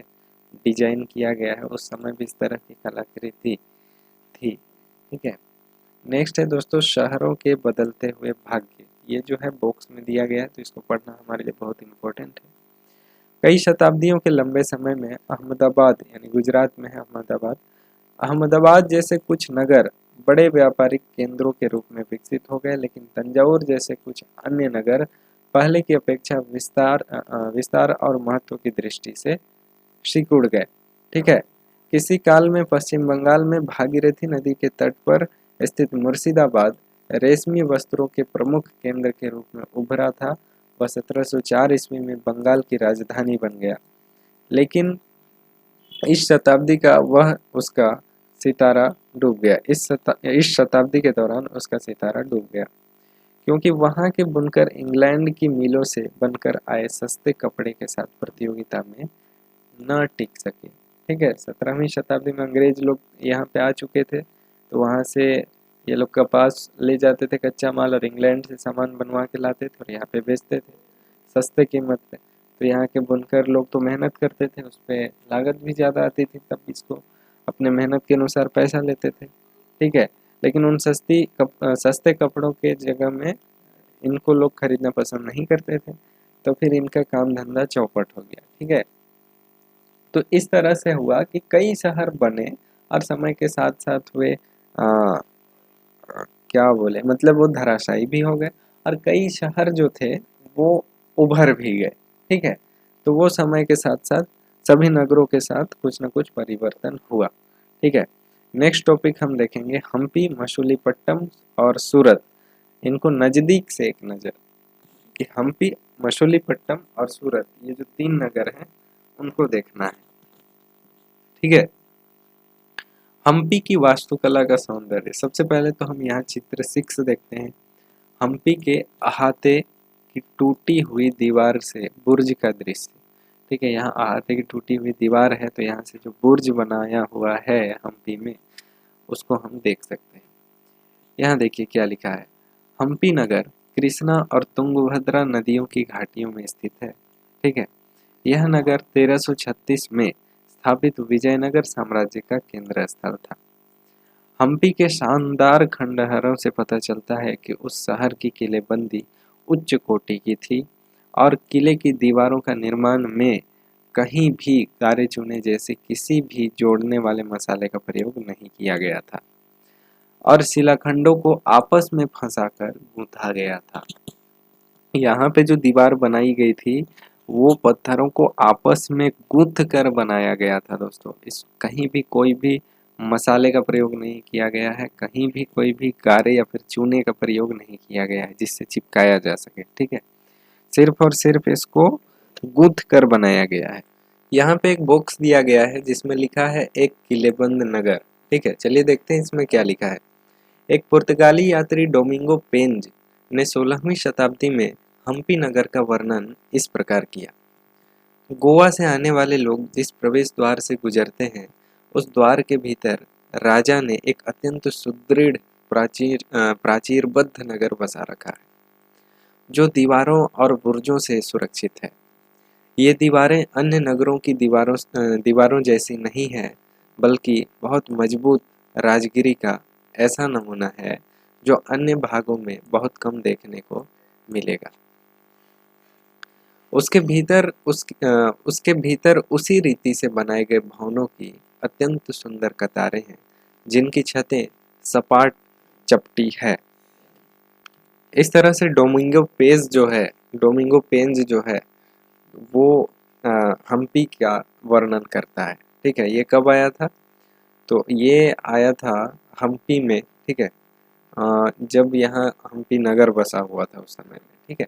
डिजाइन किया गया है। उस समय भी इस तरह की कलाकृति थी। ठीक है, नेक्स्ट है दोस्तों शहरों के बदलते हुए भाग्य। ये जो है बॉक्स में दिया गया है, तो इसको पढ़ना हमारे लिए बहुत इम्पोर्टेंट है। कई शताब्दियों के लंबे समय में अहमदाबाद, यानी गुजरात में है अहमदाबाद, अहमदाबाद जैसे कुछ नगर बड़े व्यापारिक केंद्रों के रूप में विकसित हो गए, लेकिन तंजावुर जैसे कुछ अन्य नगर पहले की अपेक्षा विस्तार और महत्व की दृष्टि से सिकुड़ गए। ठीक है, किसी काल में पश्चिम बंगाल में भागीरथी नदी के तट पर स्थित मुर्शिदाबाद रेशमी वस्त्रों के प्रमुख केंद्र के रूप में उभरा था। वह 1704 ईस्वी में बंगाल की राजधानी बन गया, लेकिन इस शताब्दी का वह उसका सितारा डूब गया। इस शताब्दी के दौरान उसका सितारा डूब गया, क्योंकि वहाँ के बुनकर इंग्लैंड की मिलों से बनकर आए सस्ते कपड़े के साथ प्रतियोगिता में न टिक सके। ठीक है, 17वीं शताब्दी में अंग्रेज लोग यहाँ पे आ चुके थे, तो वहाँ से ये लोग कपास ले जाते थे, कच्चा माल, और इंग्लैंड से सामान बनवा के लाते थे और यहाँ पे बेचते थे सस्ते कीमत पे। तो यहाँ के बुनकर लोग तो मेहनत करते थे, उस पर लागत भी ज़्यादा आती थी, तब इसको अपने मेहनत के अनुसार पैसा लेते थे। ठीक है, लेकिन उन सस्ते कपड़ों के जगह में इनको लोग खरीदना पसंद नहीं करते थे, तो फिर इनका काम धंधा चौपट हो गया। ठीक है, तो इस तरह से हुआ कि कई शहर बने और समय के साथ साथ वे क्या बोले, मतलब वो धराशायी भी हो गए, और कई शहर जो थे वो उभर भी गए। ठीक है, तो वो समय के साथ साथ सभी नगरों के साथ कुछ न कुछ परिवर्तन हुआ। ठीक है, नेक्स्ट टॉपिक हम देखेंगे हम्पी, मछलीपट्टनम और सूरत। इनको नजदीक से एक नजर कि हम्पी, मछलीपट्टनम और सूरत, ये जो 3 नगर हैं उनको देखना है। ठीक है, हम्पी की वास्तुकला का सौंदर्य, सबसे पहले तो हम यहाँ चित्र 6 देखते हैं। हम्पी के अहाते की टूटी हुई दीवार से बुर्ज का दृश्य। ठीक है, यहाँ अहाते की टूटी हुई दीवार है, तो यहाँ से जो बुर्ज बनाया हुआ है हम्पी में, उसको हम देख सकते हैं। यहाँ देखिए क्या लिखा है, हम्पी नगर कृष्णा और तुंगभद्रा नदियों की घाटियों में स्थित है। ठीक है, यह नगर 1336 में स्थापित विजयनगर साम्राज्य का केंद्र स्थल था। हम्पी के शानदार खंडहरों से पता चलता है कि उस शहर की किलेबंदी उच्च कोटि की थी और किले की दीवारों का निर्माण में कहीं भी गारे चूने जैसे किसी भी जोड़ने वाले मसाले का प्रयोग नहीं किया गया था और शिलाखंडों को आपस में फंसाकर गूंथा गया था। यहाँ पे जो दीवार बनाई गई थी वो पत्थरों को आपस में गूंथ कर बनाया गया था दोस्तों। इस कहीं भी कोई भी मसाले का प्रयोग नहीं किया गया है, कहीं भी कोई भी गारे या फिर चूने का प्रयोग नहीं किया गया है जिससे चिपकाया जा सके। ठीक है, सिर्फ और सिर्फ इसको गूंथ कर बनाया गया है। यहाँ पे एक बॉक्स दिया गया है जिसमें लिखा है एक किलेबंद नगर। ठीक है, चलिए देखते हैं इसमें क्या लिखा है। एक पुर्तगाली यात्री डोमिंगो पेंज ने 16वीं शताब्दी में हम्पी नगर का वर्णन इस प्रकार किया। गोवा से आने वाले लोग जिस प्रवेश द्वार से गुजरते हैं, उस द्वार के भीतर राजा ने एक अत्यंत सुदृढ़ प्राचीरबद्ध नगर बसा रखा है, जो दीवारों और बुर्जों से सुरक्षित है। ये दीवारें अन्य नगरों की दीवारों जैसी नहीं है, बल्कि बहुत मजबूत राजगिरी का ऐसा नमूना है जो अन्य भागों में बहुत कम देखने को मिलेगा। उसके भीतर उसी रीति से बनाए गए भवनों की अत्यंत सुंदर कतारें हैं, जिनकी छतें सपाट चपटी है। इस तरह से डोमिंगो पेंज जो है वो हम्पी का वर्णन करता है। ठीक है, ये कब आया था? तो ये आया था हम्पी में। ठीक है, जब यहाँ हम्पी नगर बसा हुआ था उस समय में। ठीक है,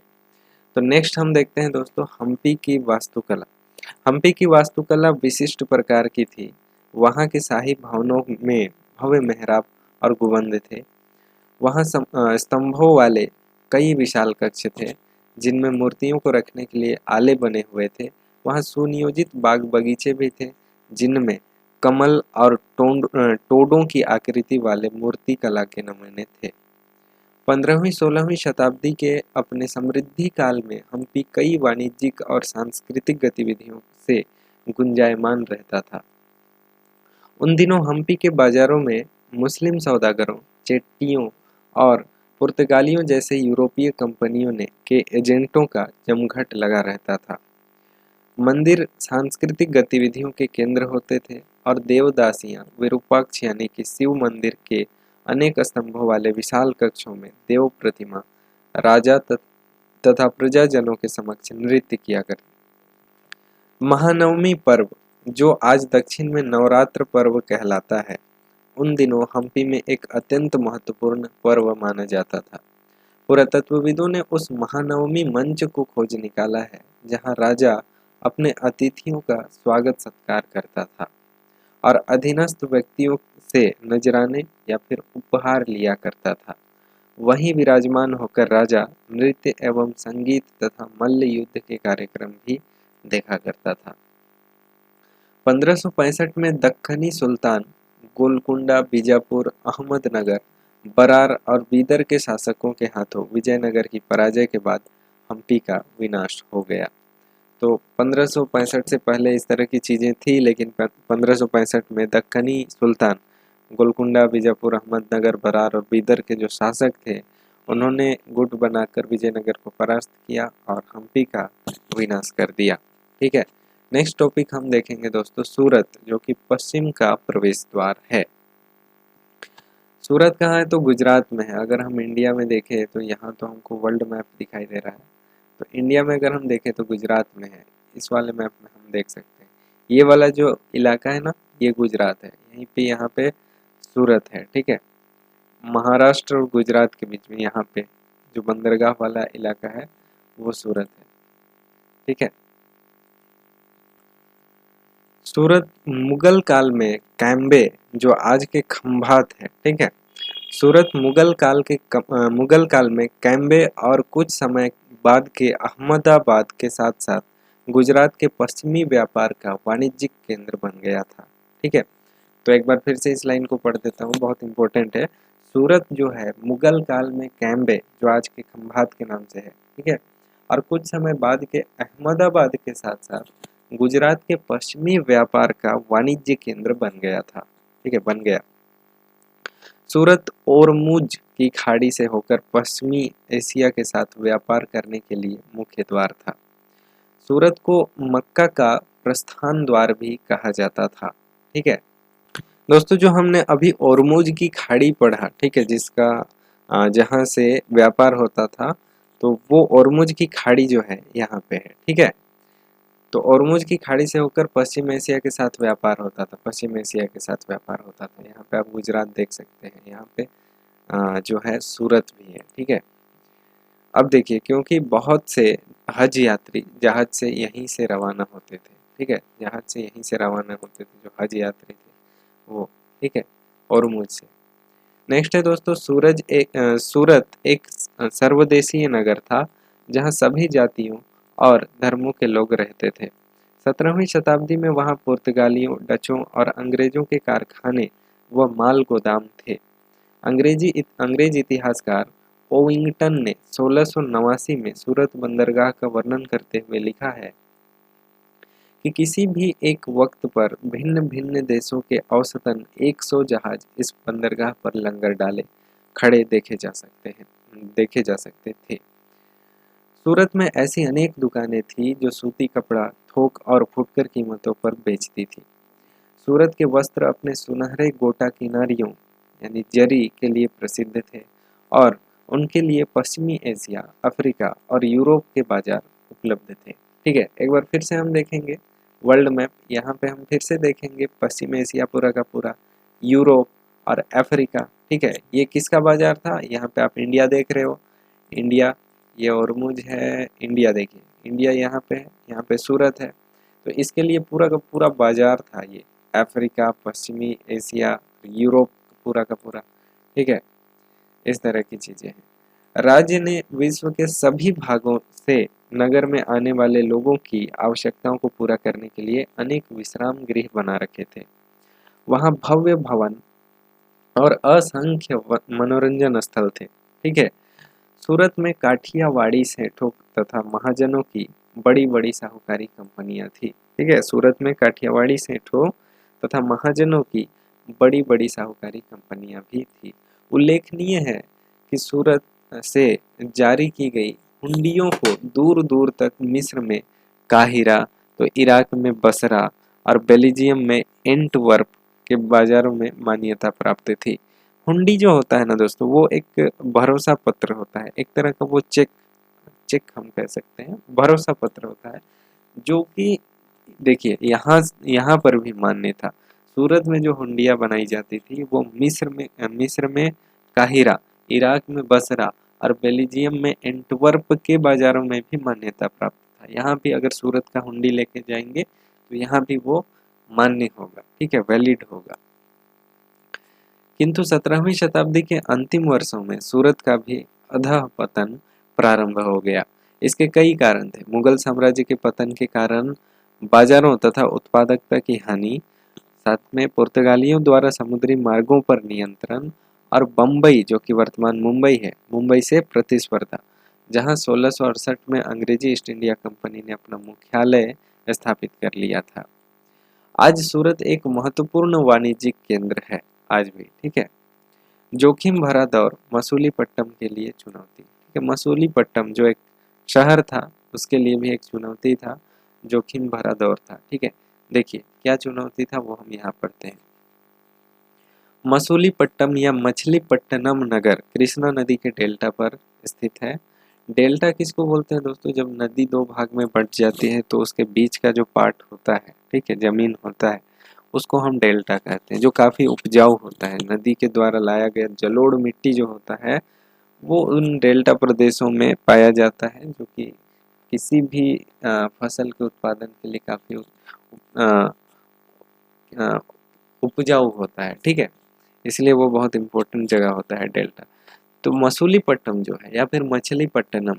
तो नेक्स्ट हम देखते हैं दोस्तों हम्पी की वास्तुकला। हम्पी की वास्तुकला विशिष्ट प्रकार की थी। वहाँ के शाही भवनों में भव्य मेहराब और गुंबद थे। वहाँ स्तंभों वाले कई विशाल कक्ष थे, जिनमें मूर्तियों को रखने के लिए आले बने हुए थे। वहाँ सुनियोजित बाग बगीचे भी थे, जिनमें कमल और टोडों की आकृति वाले मूर्ति कला के नमूने थे। 15वीं-16वीं शताब्दी के अपने समृद्धि काल में हम्पी कई वाणिज्यिक और सांस्कृतिक गतिविधियों से गुंजायमान रहता था। उन दिनों हम्पी के बाजारों में मुस्लिम सौदागरों, चेट्टियों और पुर्तगालियों जैसे यूरोपीय कंपनियों के एजेंटों का जमघट लगा रहता था। मंदिर सांस्कृतिक गतिविधियों के केंद्र होते थे और देवदासियां विरूपाक्ष यानी कि शिव मंदिर के अनेक स्तंभों वाले विशाल कक्षों में देव प्रतिमा, राजा तथा प्रजाजनों के समक्ष नृत्य किया करती। महानवमी पर्व, जो आज दक्षिण में नवरात्र पर्व कहलाता है, उन दिनों हम्पी में एक अत्यंत महत्वपूर्ण पर्व माना जाता था। पुरातत्वविदों ने उस महानवमी मंच को खोज निकाला है जहां राजा अपने अतिथियों का स्वागत सत्कार करता था और अधीनस्थ व्यक्तियों से नजराने या फिर उपहार लिया करता था। वहीं विराजमान होकर राजा नृत्य एवं संगीत तथा मल्ल युद्ध के कार्यक्रम भी देखा करता था। 1565 में दक्खनी सुल्तान गोलकुंडा, बीजापुर, अहमदनगर, बरार और बीदर के शासकों के हाथों विजयनगर की पराजय के बाद हम्पी का विनाश हो गया। तो 1565 से पहले इस तरह की चीज़ें थी, लेकिन 1565 में दक्कनी सुल्तान गोलकुंडा, बीजापुर, अहमदनगर, बरार और बीदर के जो शासक थे, उन्होंने गुट बनाकर विजयनगर को परास्त किया और हम्पी का विनाश कर दिया। ठीक है, नेक्स्ट टॉपिक हम देखेंगे दोस्तों सूरत, जो कि पश्चिम का प्रवेश द्वार है। सूरत कहाँ है? तो गुजरात में है। अगर हम इंडिया में देखें तो यहाँ तो हमको वर्ल्ड मैप दिखाई दे रहा है, तो इंडिया में अगर हम देखें तो गुजरात में है, इस वाले मैप में हम देख सकते हैं। ये वाला जो इलाका है ना, ये गुजरात है, यहीं पे यहाँ पे सूरत है, ठीक है। महाराष्ट्र और गुजरात के बीच में यहाँ पे जो बंदरगाह वाला इलाका है वो सूरत है, ठीक है। सूरत मुगल काल में कैम्बे, जो आज के खंभात है, ठीक है। सूरत मुगल काल में कैम्बे और कुछ समय बाद के अहमदाबाद के साथ साथ गुजरात के पश्चिमी व्यापार का वाणिज्यिक केंद्र बन गया था, ठीक है। तो एक बार फिर से इस लाइन को पढ़ देता हूँ, बहुत इंपॉर्टेंट है। सूरत जो है मुगल काल में कैम्बे, जो आज के खंभात के नाम से है, ठीक है, और कुछ समय बाद के अहमदाबाद के साथ साथ गुजरात के पश्चिमी व्यापार का वाणिज्य केंद्र बन गया था, ठीक है, बन गया। सूरत ओरमुज की खाड़ी से होकर पश्चिमी एशिया के साथ व्यापार करने के लिए मुख्य द्वार था। सूरत को मक्का का प्रस्थान द्वार भी कहा जाता था, ठीक है। दोस्तों, जो हमने अभी ओरमुज की खाड़ी पढ़ा, ठीक है, जिसका जहाँ से व्यापार होता था, तो वो ओरमुज की खाड़ी जो है यहाँ पे है, ठीक है। तो ओरमुज की खाड़ी से होकर पश्चिम एशिया के साथ व्यापार होता था, पश्चिम एशिया के साथ व्यापार होता था। यहाँ पे आप गुजरात देख सकते हैं, यहाँ पे जो है सूरत भी है, ठीक है। अब देखिए, क्योंकि बहुत से हज यात्री जहाज से यहीं से रवाना होते थे, ठीक है, जहाज से यहीं से रवाना होते थे जो हज यात्री थे वो, ठीक है, ओरमुज से। नेक्स्ट है दोस्तों, सूरत एक सर्वदेशीय नगर था जहाँ सभी जातियों और धर्मों के लोग रहते थे। 17वीं शताब्दी में वहाँ पुर्तगालियों, डचों और अंग्रेजों के कारखाने व माल गोदाम थे। अंग्रेज इतिहासकार ओविंगटन ने 1689 में सूरत बंदरगाह का वर्णन करते हुए लिखा है कि किसी भी एक वक्त पर भिन्न भिन्न देशों के औसतन 100 जहाज इस बंदरगाह पर लंगर डाले खड़े देखे जा सकते थे। सूरत में ऐसी अनेक दुकानें थी जो सूती कपड़ा थोक और फुटकर कीमतों पर बेचती थी। सूरत के वस्त्र अपने सुनहरे गोटा किनारियों यानी जरी के लिए प्रसिद्ध थे और उनके लिए पश्चिमी एशिया, अफ्रीका और यूरोप के बाजार उपलब्ध थे, ठीक है। एक बार फिर से हम देखेंगे वर्ल्ड मैप, यहाँ पे हम फिर से देखेंगे पश्चिम एशिया पूरा का पूरा, यूरोप और अफ्रीका, ठीक है। ये किसका बाजार था? यहाँ पे आप इंडिया देख रहे हो, इंडिया, ये ओरमुज है, इंडिया देखिए, इंडिया यहाँ पे है, यहाँ पे सूरत है। तो इसके लिए पूरा का पूरा बाजार था ये, अफ्रीका, पश्चिमी एशिया, यूरोप पूरा का पूरा, ठीक है। इस तरह की चीजें हैं। राज्य ने विश्व के सभी भागों से नगर में आने वाले लोगों की आवश्यकताओं को पूरा करने के लिए अनेक विश्राम गृह बना रखे थे। वहाँ भव्य भवन और असंख्य मनोरंजन स्थल थे, ठीक है। सूरत में काठियावाड़ी सेठों तथा महाजनों की बड़ी बड़ी साहूकारी कंपनियां थी, ठीक है। सूरत में काठियावाड़ी सेठों तथा महाजनों की बड़ी बड़ी साहूकारी कंपनियां भी थी। उल्लेखनीय है कि सूरत से जारी की गई हुंडियों को दूर दूर तक मिस्र में काहिरा, तो इराक में बसरा और बेल्जियम में एंटवर्प के बाजारों में मान्यता प्राप्त थी। हुंडी जो होता है ना दोस्तों, वो एक भरोसा पत्र होता है, एक तरह का वो चेक चेक हम कह सकते हैं, भरोसा पत्र होता है, जो कि देखिए यहाँ यहाँ पर भी मान्य था। सूरत में जो हुंडियाँ बनाई जाती थी वो मिस्र में काहिरा, इराक में बसरा और बेल्जियम में एंटवर्प के बाजारों में भी मान्यता प्राप्त था। यहाँ भी अगर सूरत का हुंडी लेके जाएंगे तो यहाँ भी वो मान्य होगा, ठीक है, वैलिड होगा। किंतु 17वीं शताब्दी के अंतिम वर्षों में सूरत का भी अधःपतन प्रारंभ हो गया। इसके कई कारण थे। मुगल साम्राज्य के पतन के कारण बाजारों तथा उत्पादकता की हानि, साथ में पुर्तगालियों द्वारा समुद्री मार्गों पर नियंत्रण और बम्बई, जो कि वर्तमान मुंबई है, मुंबई से प्रतिस्पर्धा, जहां 1668 में अंग्रेजी ईस्ट इंडिया कंपनी ने अपना मुख्यालय स्थापित कर लिया था। आज सूरत एक महत्वपूर्ण वाणिज्यिक केंद्र है, आज भी, ठीक है। जोखिम भरा दौर मसूलीपट्टनम के लिए चुनौती, ठीक है। मसूलीपट्टनम जो एक शहर था उसके लिए भी एक चुनौती था, जोखिम भरा दौर था, ठीक है। देखिए क्या चुनौती था वो हम यहाँ पढ़ते हैं। मसूलीपट्टनम या मछलीपट्टनम नगर कृष्णा नदी के डेल्टा पर स्थित है। डेल्टा किसको बोलते हैं दोस्तों? जब नदी दो भाग में बंट जाती है तो उसके बीच का जो पार्ट होता है, ठीक है, जमीन होता है, उसको हम डेल्टा कहते हैं, जो काफी उपजाऊ होता है। नदी के द्वारा लाया गया जलोढ़ मिट्टी जो होता है वो उन डेल्टा प्रदेशों में पाया जाता है, जो कि किसी भी फसल के उत्पादन के लिए काफी अ, अ, उपजाऊ होता है, ठीक है। इसलिए वो बहुत इंपॉर्टेंट जगह होता है डेल्टा। तो मसूलीपट्टनम जो है या फिर मछलीपट्टनम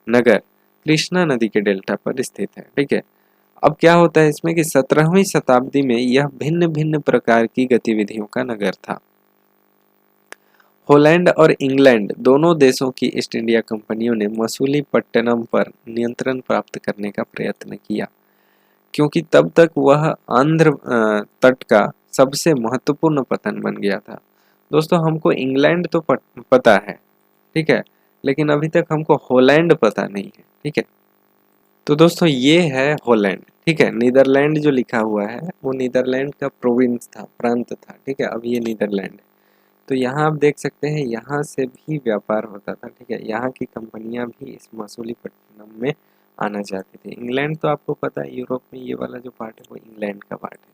नगर कृष्णा नदी के डेल्टा पर स्थित है, ठीक है। अब क्या होता है इसमें कि 17वीं शताब्दी में यह भिन्न भिन्न प्रकार की गतिविधियों का नगर था। हॉलैंड और इंग्लैंड दोनों देशों की ईस्ट इंडिया कंपनियों ने मसूलीपट्टनम पर नियंत्रण प्राप्त करने का प्रयत्न किया, क्योंकि तब तक वह आंध्र तट का सबसे महत्वपूर्ण पतन बन गया था। दोस्तों हमको इंग्लैंड तो पता है, ठीक है, लेकिन अभी तक हमको हॉलैंड पता नहीं है, ठीक है। तो दोस्तों ये है हॉलैंड, ठीक है। नीदरलैंड जो लिखा हुआ है वो नीदरलैंड का प्रोविंस था, प्रांत था, ठीक है। अब ये नीदरलैंड है। तो यहाँ आप देख सकते हैं यहाँ से भी व्यापार होता था, ठीक है। यहाँ की कंपनियां भी इस मसूलीपट्टनम में आना चाहती थी। इंग्लैंड तो आपको पता है, यूरोप में ये वाला जो पार्ट है वो इंग्लैंड का पार्ट है,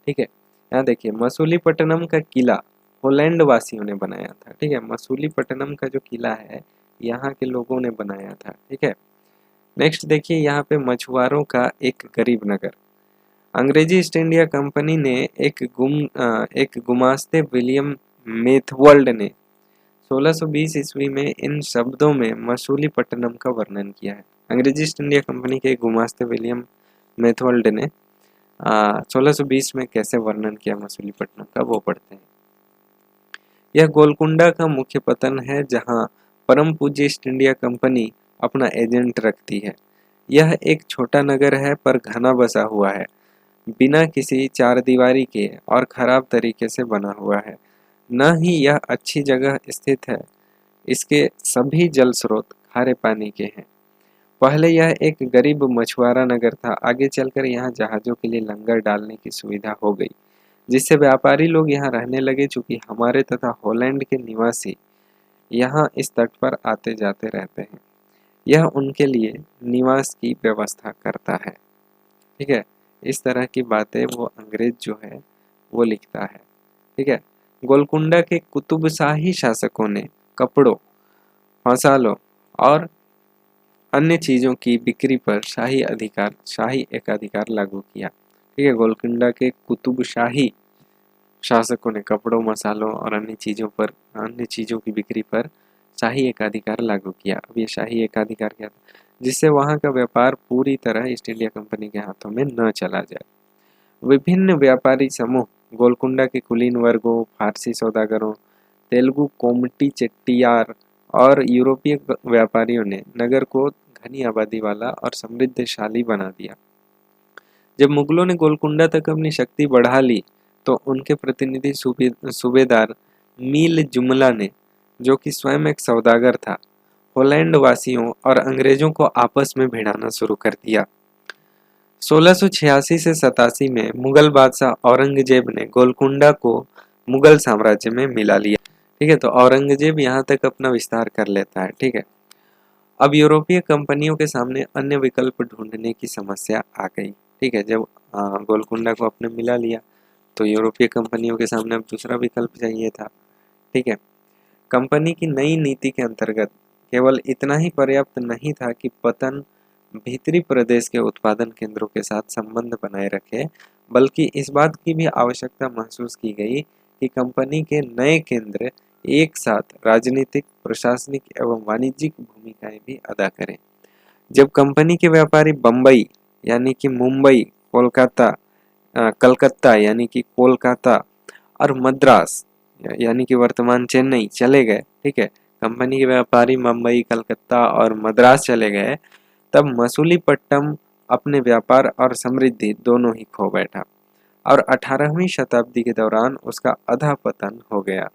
ठीक है। यहाँ देखिए मसूलीपट्टनम का किला हॉलैंड वासियों ने बनाया था, ठीक है। मसूलीपट्टनम का जो किला है यहाँ के लोगों ने बनाया था, ठीक है। नेक्स्ट देखिए यहाँ पे मछुआरों का एक गरीब नगर। अंग्रेजी ईस्ट इंडिया कंपनी ने एक गुमास्ते विलियम मेथवर्ल्ड ने 1620 ईस्वी में इन शब्दों में मसूलीपट्टनम का वर्णन किया है। अंग्रेजी ईस्ट इंडिया कंपनी के गुमास्ते विलियम मेथवर्ल्ड ने 1620 में कैसे वर्णन किया मसूलीपट्टनम का, वो पढ़ते हैं। यह गोलकुंडा का मुख्य पतन है, जहां परम पूज्य ईस्ट इंडिया कंपनी अपना एजेंट रखती है। यह एक छोटा नगर है पर घना बसा हुआ है, बिना किसी चार दीवारी के, और खराब तरीके से बना हुआ है। न ही यह अच्छी जगह स्थित है। इसके सभी जल स्रोत खारे पानी के हैं। पहले यह एक गरीब मछुआरा नगर था, आगे चलकर यहाँ जहाजों के लिए लंगर डालने की सुविधा हो गई, जिससे व्यापारी लोग यहाँ रहने लगे। चूंकि हमारे तथा हॉलैंड के निवासी यहाँ इस तट पर आते जाते रहते हैं, यह उनके लिए निवास की व्यवस्था करता है, ठीक है। इस तरह की बातें वो अंग्रेज जो है वो लिखता है, ठीक है। गोलकुंडा के कुतुबशाही शासकों ने कपड़ों, मसालों और अन्य चीजों की बिक्री पर शाही एकाधिकार लागू किया, ठीक है। गोलकुंडा के कुतुबशाही शासकों ने कपड़ों, मसालों और अन्य चीजों की बिक्री पर शाही एकाधिकार लागू किया। अब ये शाही एकाधिकार क्या था? जिससे वहां का व्यापार पूरी तरह ईस्ट इंडिया कंपनी के हाथों में न चला जाए। विभिन्न व्यापारी समूह गोलकुंडा के कुलीन वर्गों, फारसी सौदागरों, तेलुगु कोमटी चेट्टियार और यूरोपीय व्यापारियों ने नगर को घनी आबादी वाला और समृद्धशाली बना दिया। जब मुगलों ने गोलकुंडा तक अपनी शक्ति बढ़ा ली तो उनके प्रतिनिधि सूबेदार मीर जुमला ने, जो कि स्वयं एक सौदागर था, हॉलैंड वासियों और अंग्रेजों को आपस में भिड़ाना शुरू कर दिया। 1686 से 87 में मुगल बादशाह औरंगजेब ने गोलकुंडा को मुगल साम्राज्य में मिला लिया, ठीक है। तो औरंगजेब यहाँ तक अपना विस्तार कर लेता है, ठीक है। अब यूरोपीय कंपनियों के सामने अन्य विकल्प ढूंढने की समस्या आ गई, ठीक है। जब गोलकुंडा को अपने मिला लिया तो यूरोपीय कंपनियों के सामने अब दूसरा विकल्प चाहिए था, ठीक है। कंपनी की नई नीति के अंतर्गत केवल इतना ही पर्याप्त नहीं था कि पतन भीतरी प्रदेश के उत्पादन केंद्रों के साथ संबंध बनाए रखे, बल्कि इस बात की भी आवश्यकता महसूस की गई कि कंपनी के नए केंद्र एक साथ राजनीतिक, प्रशासनिक एवं वाणिज्यिक भूमिकाएं भी अदा करें। जब कंपनी के व्यापारी बम्बई यानी कि मुंबई, कलकत्ता यानी कि कोलकाता और मद्रास यानी कि वर्तमान चेन्नई चले गए, ठीक है। कंपनी के व्यापारी मुंबई, कलकत्ता और मद्रास चले गए, तब मसूलीपट्टनम अपने व्यापार और समृद्धि दोनों ही खो बैठा और 18वीं शताब्दी के दौरान उसका अधःपतन हो गया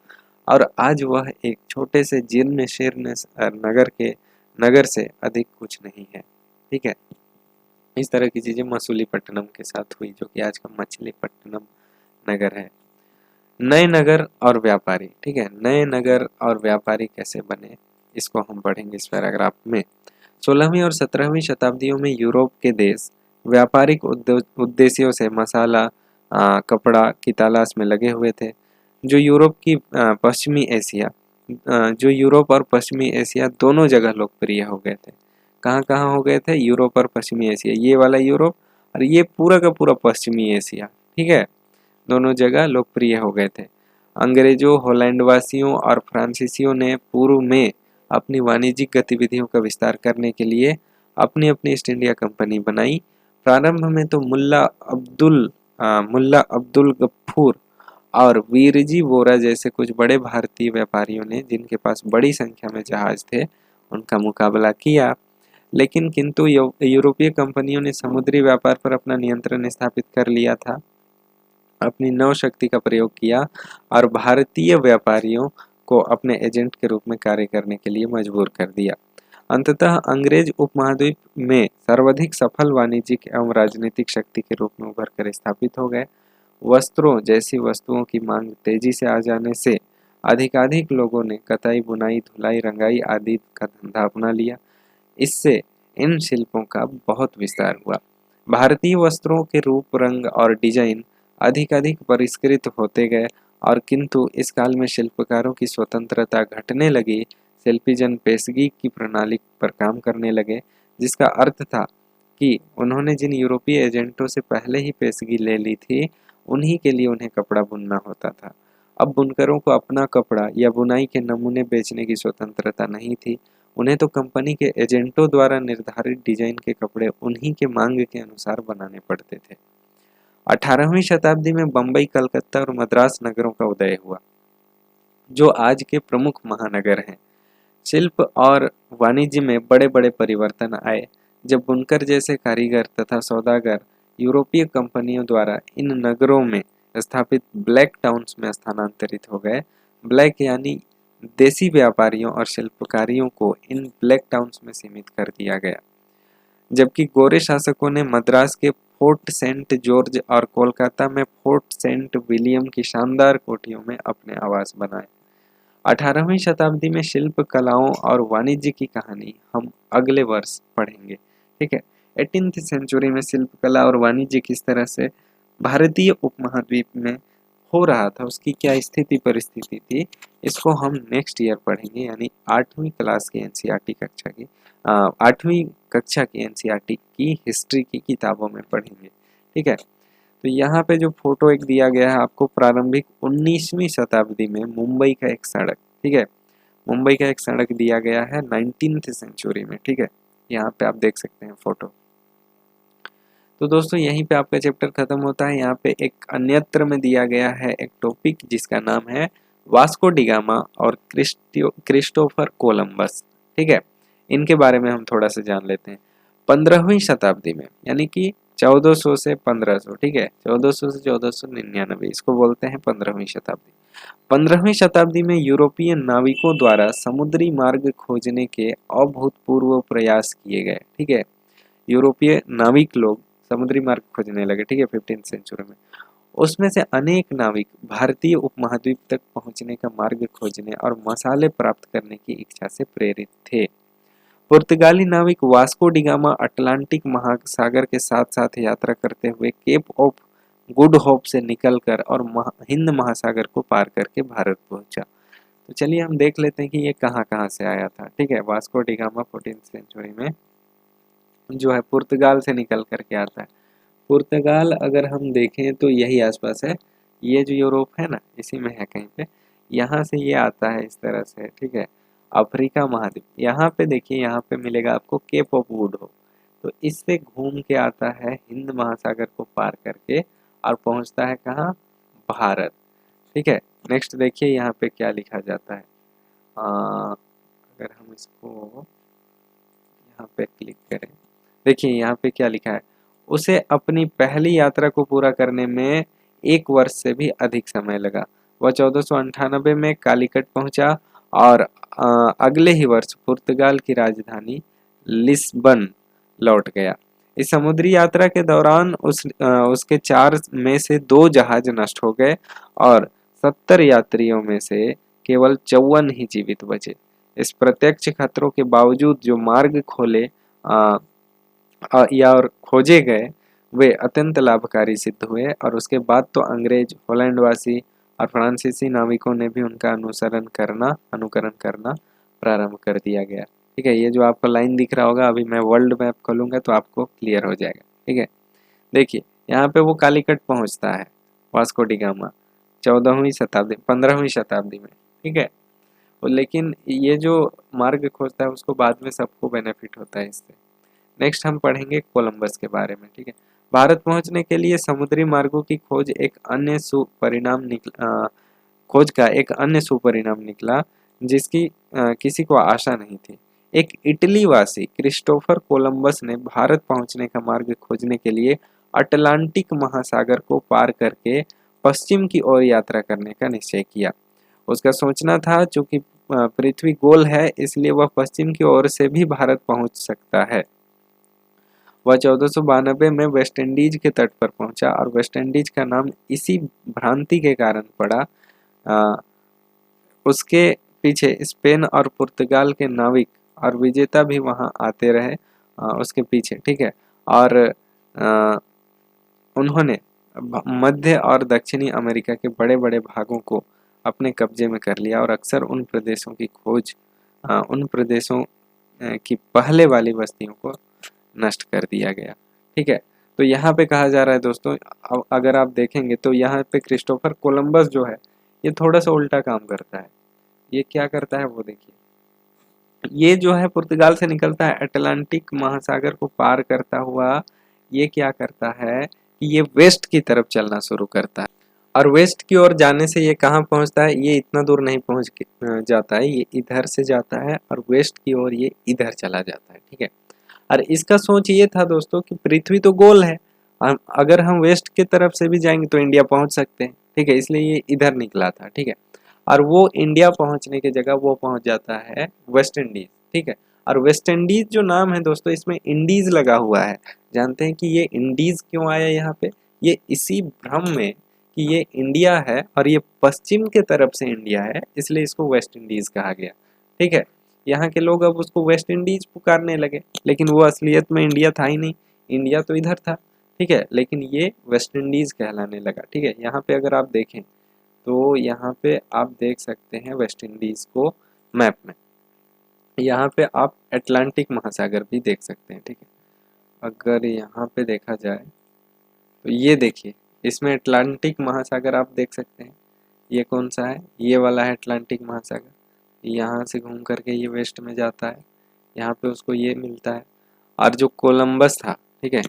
और आज वह एक छोटे से जीर्ण शीर्ण नगर से अधिक कुछ नहीं है, ठीक है। इस तरह की चीजें मसूलीपट्टनम के साथ हुई, जो कि आज का मछलीपट्टनम नगर है। नए नगर और व्यापारी, ठीक है। नए नगर और व्यापारी कैसे बने, इसको हम पढ़ेंगे इस पैराग्राफ में। 16वीं और 17वीं शताब्दियों में यूरोप के देश व्यापारिक उद्देश्यों से मसाला, कपड़ा की तलाश में लगे हुए थे। जो यूरोप की पश्चिमी एशिया जो यूरोप और पश्चिमी एशिया दोनों जगह लोकप्रिय हो गए थे। कहाँ कहाँ हो गए थे? यूरोप और पश्चिमी एशिया, ये वाला यूरोप और ये पूरा का पूरा पश्चिमी एशिया, ठीक है, दोनों जगह लोकप्रिय हो गए थे। अंग्रेजों, होलैंडवासियों और फ्रांसीसियों ने पूर्व में अपनी वाणिज्यिक गतिविधियों का विस्तार करने के लिए अपनी अपनी ईस्ट इंडिया कंपनी बनाई। प्रारंभ में तो मुल्ला अब्दुल गफ्फूर और वीरजी वोरा जैसे कुछ बड़े भारतीय व्यापारियों ने, जिनके पास बड़ी संख्या में जहाज थे, उनका मुकाबला किया। लेकिन किंतु यूरोपीय कंपनियों ने समुद्री व्यापार पर अपना नियंत्रण स्थापित कर लिया था, अपनी नौ शक्ति का प्रयोग किया और भारतीय व्यापारियों को अपने एजेंट के रूप में कार्य करने के लिए मजबूर कर दिया। अंततः अंग्रेज उपमहाद्वीप में सर्वाधिक सफल वाणिज्यिक एवं राजनीतिक शक्ति के रूप में उभर कर स्थापित हो गए। वस्त्रों जैसी वस्तुओं की मांग तेजी से आ जाने से अधिकाधिक लोगों ने कताई, बुनाई, धुलाई, रंगाई आदि का धंधा अपना लिया। इससे इन शिल्पों का बहुत विस्तार हुआ। भारतीय वस्त्रों के रूप, रंग और डिजाइन अधिक परिष्कृत होते गए और किंतु इस काल में शिल्पकारों की स्वतंत्रता घटने लगी। शिल्पी जन पेशगी की प्रणाली पर काम करने लगे, जिसका अर्थ था कि उन्होंने जिन यूरोपीय एजेंटों से पहले ही पेशगी ले ली थी, उन्हीं के लिए उन्हें कपड़ा बुनना होता था। अब बुनकरों को अपना कपड़ा या बुनाई के नमूने बेचने की स्वतंत्रता नहीं थी। उन्हें तो कंपनी के एजेंटों द्वारा निर्धारित डिजाइन के कपड़े उन्हीं के मांग के अनुसार बनाने पड़ते थे। 18वीं शताब्दी में बम्बई, कलकत्ता और मद्रास नगरों का उदय हुआ, जो आज के प्रमुख महानगर हैं। शिल्प और वाणिज्य में बड़े बड़े परिवर्तन आए जब बुनकर जैसे कारीगर तथा सौदागर यूरोपीय कंपनियों द्वारा इन नगरों में स्थापित ब्लैक टाउन्स में स्थानांतरित हो गए। ब्लैक यानी देसी व्यापारियों और शिल्पकारियों को इन ब्लैक टाउन्स में सीमित कर दिया गया, जबकि गोरे शासकों ने मद्रास के फोर्ट सेंट जॉर्ज और कोलकाता में फोर्ट सेंट विलियम की शानदार कोठियों में अपने आवास बनाए। 18वीं शताब्दी में शिल्प कलाओं और वाणिज्य की कहानी हम अगले वर्ष पढ़ेंगे, ठीक है। 18th सेंचुरी में शिल्प कला और वाणिज्य किस तरह से भारतीय उपमहाद्वीप में हो रहा था, उसकी क्या स्थिति परिस्थिति थी, इसको हम नेक्स्ट ईयर पढ़ेंगे, यानी 8वीं क्लास की एनसीईआरटी कक्षा की 8वीं कक्षा की एनसीईआरटी की हिस्ट्री की किताबों में पढ़ेंगे, ठीक है। तो यहाँ पे जो फोटो एक दिया गया है आपको, प्रारंभिक 19वीं शताब्दी में मुंबई का एक सड़क, ठीक है, मुंबई का एक सड़क दिया गया है 19th सेंचुरी में, ठीक है। यहाँ पे आप देख सकते हैं फोटो। तो दोस्तों यहीं पे आपका चैप्टर खत्म होता है। यहाँ पे एक अन्यत्र में दिया गया है एक टॉपिक जिसका नाम है वास्को डिगामा और क्रिस्टोफर कोलंबस, ठीक है। इनके बारे में हम थोड़ा सा जान लेते हैं। 15वीं शताब्दी में, यानी कि 1400 से 1500, ठीक है, 1400 से 1499, इसको बोलते हैं 15वीं शताब्दी। 15वीं शताब्दी में यूरोपीय नाविकों द्वारा समुद्री मार्ग खोजने के अभूतपूर्व प्रयास किए गए, ठीक है। यूरोपीय नाविक लोग समुद्री मार्ग खोजने लगे, ठीक है, 15th सेंचुरी में। उसमें से अनेक नाविक भारतीय उपमहाद्वीप तक पहुंचने का मार्ग खोजने और मसाले प्राप्त करने की इच्छा से प्रेरित थे। पुर्तगाली नाविक वास्को डिगामा अटलांटिक महासागर के साथ साथ यात्रा करते हुए केप ऑफ गुड होप से निकलकर और हिंद महासागर को पार करके भारत पहुंचा। तो चलिए हम देख लेते हैं कि ये कहाँ कहाँ से आया था, ठीक है। वास्को डिगामा 14th सेंचुरी में जो है पुर्तगाल से निकल करके आता है। पुर्तगाल अगर हम देखें तो यही आसपास है, ये जो यूरोप है ना, इसी में है कहीं पे, यहाँ से ये आता है इस तरह से, ठीक है। अफ्रीका महाद्वीप, यहाँ पे देखिए, यहाँ पे मिलेगा आपको केप ऑफ गुड होप, तो इससे घूम के आता है हिंद महासागर को पार करके और पहुँचता है कहाँ? भारत, ठीक है। नेक्स्ट देखिए यहाँ पे क्या लिखा जाता है। अगर हम इसको यहाँ पे क्लिक करें, देखिए यहाँ पे क्या लिखा है, उसे अपनी पहली यात्रा को पूरा करने में 1 वर्ष से भी अधिक समय लगा। वह 1498 में कालीकट पहुंचा और अगले ही वर्ष पुर्तगाल की राजधानी लिस्बन लौट गया। इस समुद्री यात्रा के दौरान उसके 4 में से 2 जहाज नष्ट हो गए और 70 यात्रियों में से केवल 54 ही जीवित बचे। इस प्रत्यक्ष खतरों के बावजूद जो मार्ग खोले या और खोजे गए वे अत्यंत लाभकारी सिद्ध हुए, और उसके बाद तो अंग्रेज, होलैंडवासी और फ्रांसीसी नाविकों ने भी उनका अनुकरण करना प्रारंभ कर दिया गया। ठीक है, ये जो आपको लाइन दिख रहा होगा, अभी मैं वर्ल्ड मैप खोलूंगा तो आपको क्लियर हो जाएगा। ठीक है, देखिए यहाँ पे वो कालीकट पहुंचता है, वास्को डी गामा 15वीं शताब्दी में। ठीक है, लेकिन ये जो मार्ग खोजता है उसको बाद में सबको बेनिफिट होता है इससे। नेक्स्ट हम पढ़ेंगे कोलंबस के बारे में। ठीक है, भारत पहुंचने के लिए समुद्री मार्गों की खोज का एक अन्य सुपरिणाम निकला जिसकी किसी को आशा नहीं थी। एक इटली वासी क्रिस्टोफर कोलंबस ने भारत पहुंचने का मार्ग खोजने के लिए अटलांटिक महासागर को पार करके पश्चिम की ओर यात्रा करने का निश्चय किया। उसका सोचना था चूंकि पृथ्वी गोल है इसलिए वह पश्चिम की ओर से भी भारत पहुंच सकता है। वह 1492 में वेस्ट इंडीज के तट पर पहुंचा और वेस्ट इंडीज का नाम इसी भ्रांति के कारण पड़ा। उसके पीछे स्पेन और पुर्तगाल के नाविक और विजेता भी वहां आते रहे उसके पीछे। ठीक है, और उन्होंने मध्य और दक्षिणी अमेरिका के बड़े बड़े भागों को अपने कब्जे में कर लिया और अक्सर उन प्रदेशों की खोज उन प्रदेशों की पहले वाली बस्तियों को नष्ट कर दिया गया। ठीक है, तो यहाँ पे कहा जा रहा है दोस्तों, अगर आप देखेंगे तो यहाँ पे क्रिस्टोफर कोलंबस जो है ये थोड़ा सा उल्टा काम करता है। ये क्या करता है वो देखिए, ये जो है पुर्तगाल से निकलता है, अटलांटिक महासागर को पार करता हुआ ये क्या करता है कि ये वेस्ट की तरफ चलना शुरू करता है, और वेस्ट की ओर जाने से ये कहाँ पहुंचता है, ये इतना दूर नहीं पहुंच जाता है, ये इधर से जाता है और वेस्ट की ओर ये इधर चला जाता है। ठीक है, और इसका सोच ये था दोस्तों कि पृथ्वी तो गोल है, अगर हम वेस्ट की तरफ से भी जाएंगे तो इंडिया पहुंच सकते हैं। ठीक है, इसलिए ये इधर निकला था। ठीक है, और वो इंडिया पहुंचने की जगह वो पहुंच जाता है वेस्ट इंडीज। ठीक है, और वेस्ट इंडीज जो नाम है दोस्तों इसमें इंडीज लगा हुआ है। जानते हैं कि ये इंडीज क्यों आया यहाँ पे, ये इसी भ्रम में कि ये इंडिया है और ये पश्चिम के तरफ से इंडिया है इसलिए इसको वेस्ट इंडीज कहा गया। ठीक है, यहाँ के लोग अब उसको वेस्ट इंडीज पुकारने लगे, लेकिन वो असलियत में इंडिया था ही नहीं, इंडिया तो इधर था। ठीक है, लेकिन ये वेस्ट इंडीज कहलाने लगा। ठीक है, यहाँ पे अगर आप देखें तो यहाँ पे आप देख सकते हैं वेस्ट इंडीज को मैप में, यहाँ पे आप अटलांटिक महासागर भी देख सकते हैं। ठीक है, अगर यहाँ पे देखा जाए तो ये देखिए, इसमें अटलांटिक महासागर आप देख सकते हैं। ये कौन सा है, ये वाला है अटलांटिक महासागर, यहाँ से घूम करके ये वेस्ट में जाता है, यहाँ पे उसको ये मिलता है। और जो कोलंबस था, ठीक है,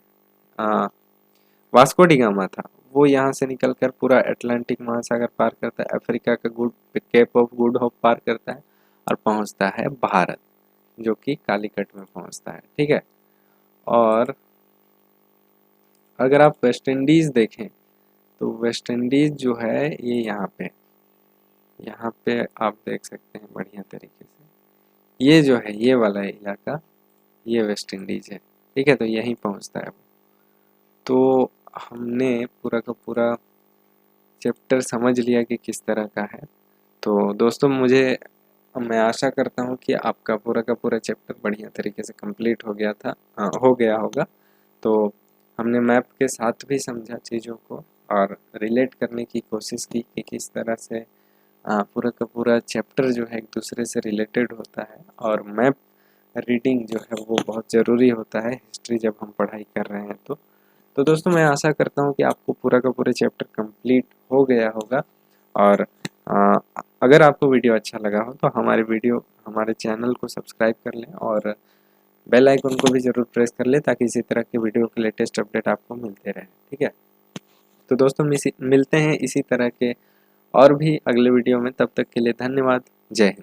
वास्को डी गामा था, वो यहाँ से निकलकर पूरा अटलांटिक महासागर पार करता है, अफ्रीका का केप ऑफ गुड होप पार करता है और पहुँचता है भारत, जो कि कालीकट में पहुँचता है। ठीक है, और अगर आप वेस्ट इंडीज देखें तो वेस्ट इंडीज जो है ये यहाँ पे आप देख सकते हैं बढ़िया तरीके से, ये जो है ये वाला इलाका ये वेस्ट इंडीज है। ठीक है, तो यहीं पहुँचता है वो। तो हमने पूरा का पूरा चैप्टर समझ लिया कि किस तरह का है। तो दोस्तों मैं आशा करता हूँ कि आपका पूरा का पूरा चैप्टर बढ़िया तरीके से कंप्लीट हो गया होगा। तो हमने मैप के साथ भी समझा चीज़ों को और रिलेट करने की कोशिश की कि किस तरह से पूरा का पूरा चैप्टर जो है एक दूसरे से रिलेटेड होता है, और मैप रीडिंग जो है वो बहुत ज़रूरी होता है हिस्ट्री जब हम पढ़ाई कर रहे हैं। तो दोस्तों मैं आशा करता हूँ कि आपको पूरा का पूरा चैप्टर कंप्लीट हो गया होगा, और अगर आपको वीडियो अच्छा लगा हो तो हमारे चैनल को सब्सक्राइब कर लें और बेल आइकन को भी ज़रूर प्रेस कर लें ताकि इसी तरह के वीडियो के लेटेस्ट अपडेट आपको मिलते रहे। ठीक है, तो दोस्तों मिलते हैं इसी तरह के और भी अगले वीडियो में, तब तक के लिए धन्यवाद। जय हिंद।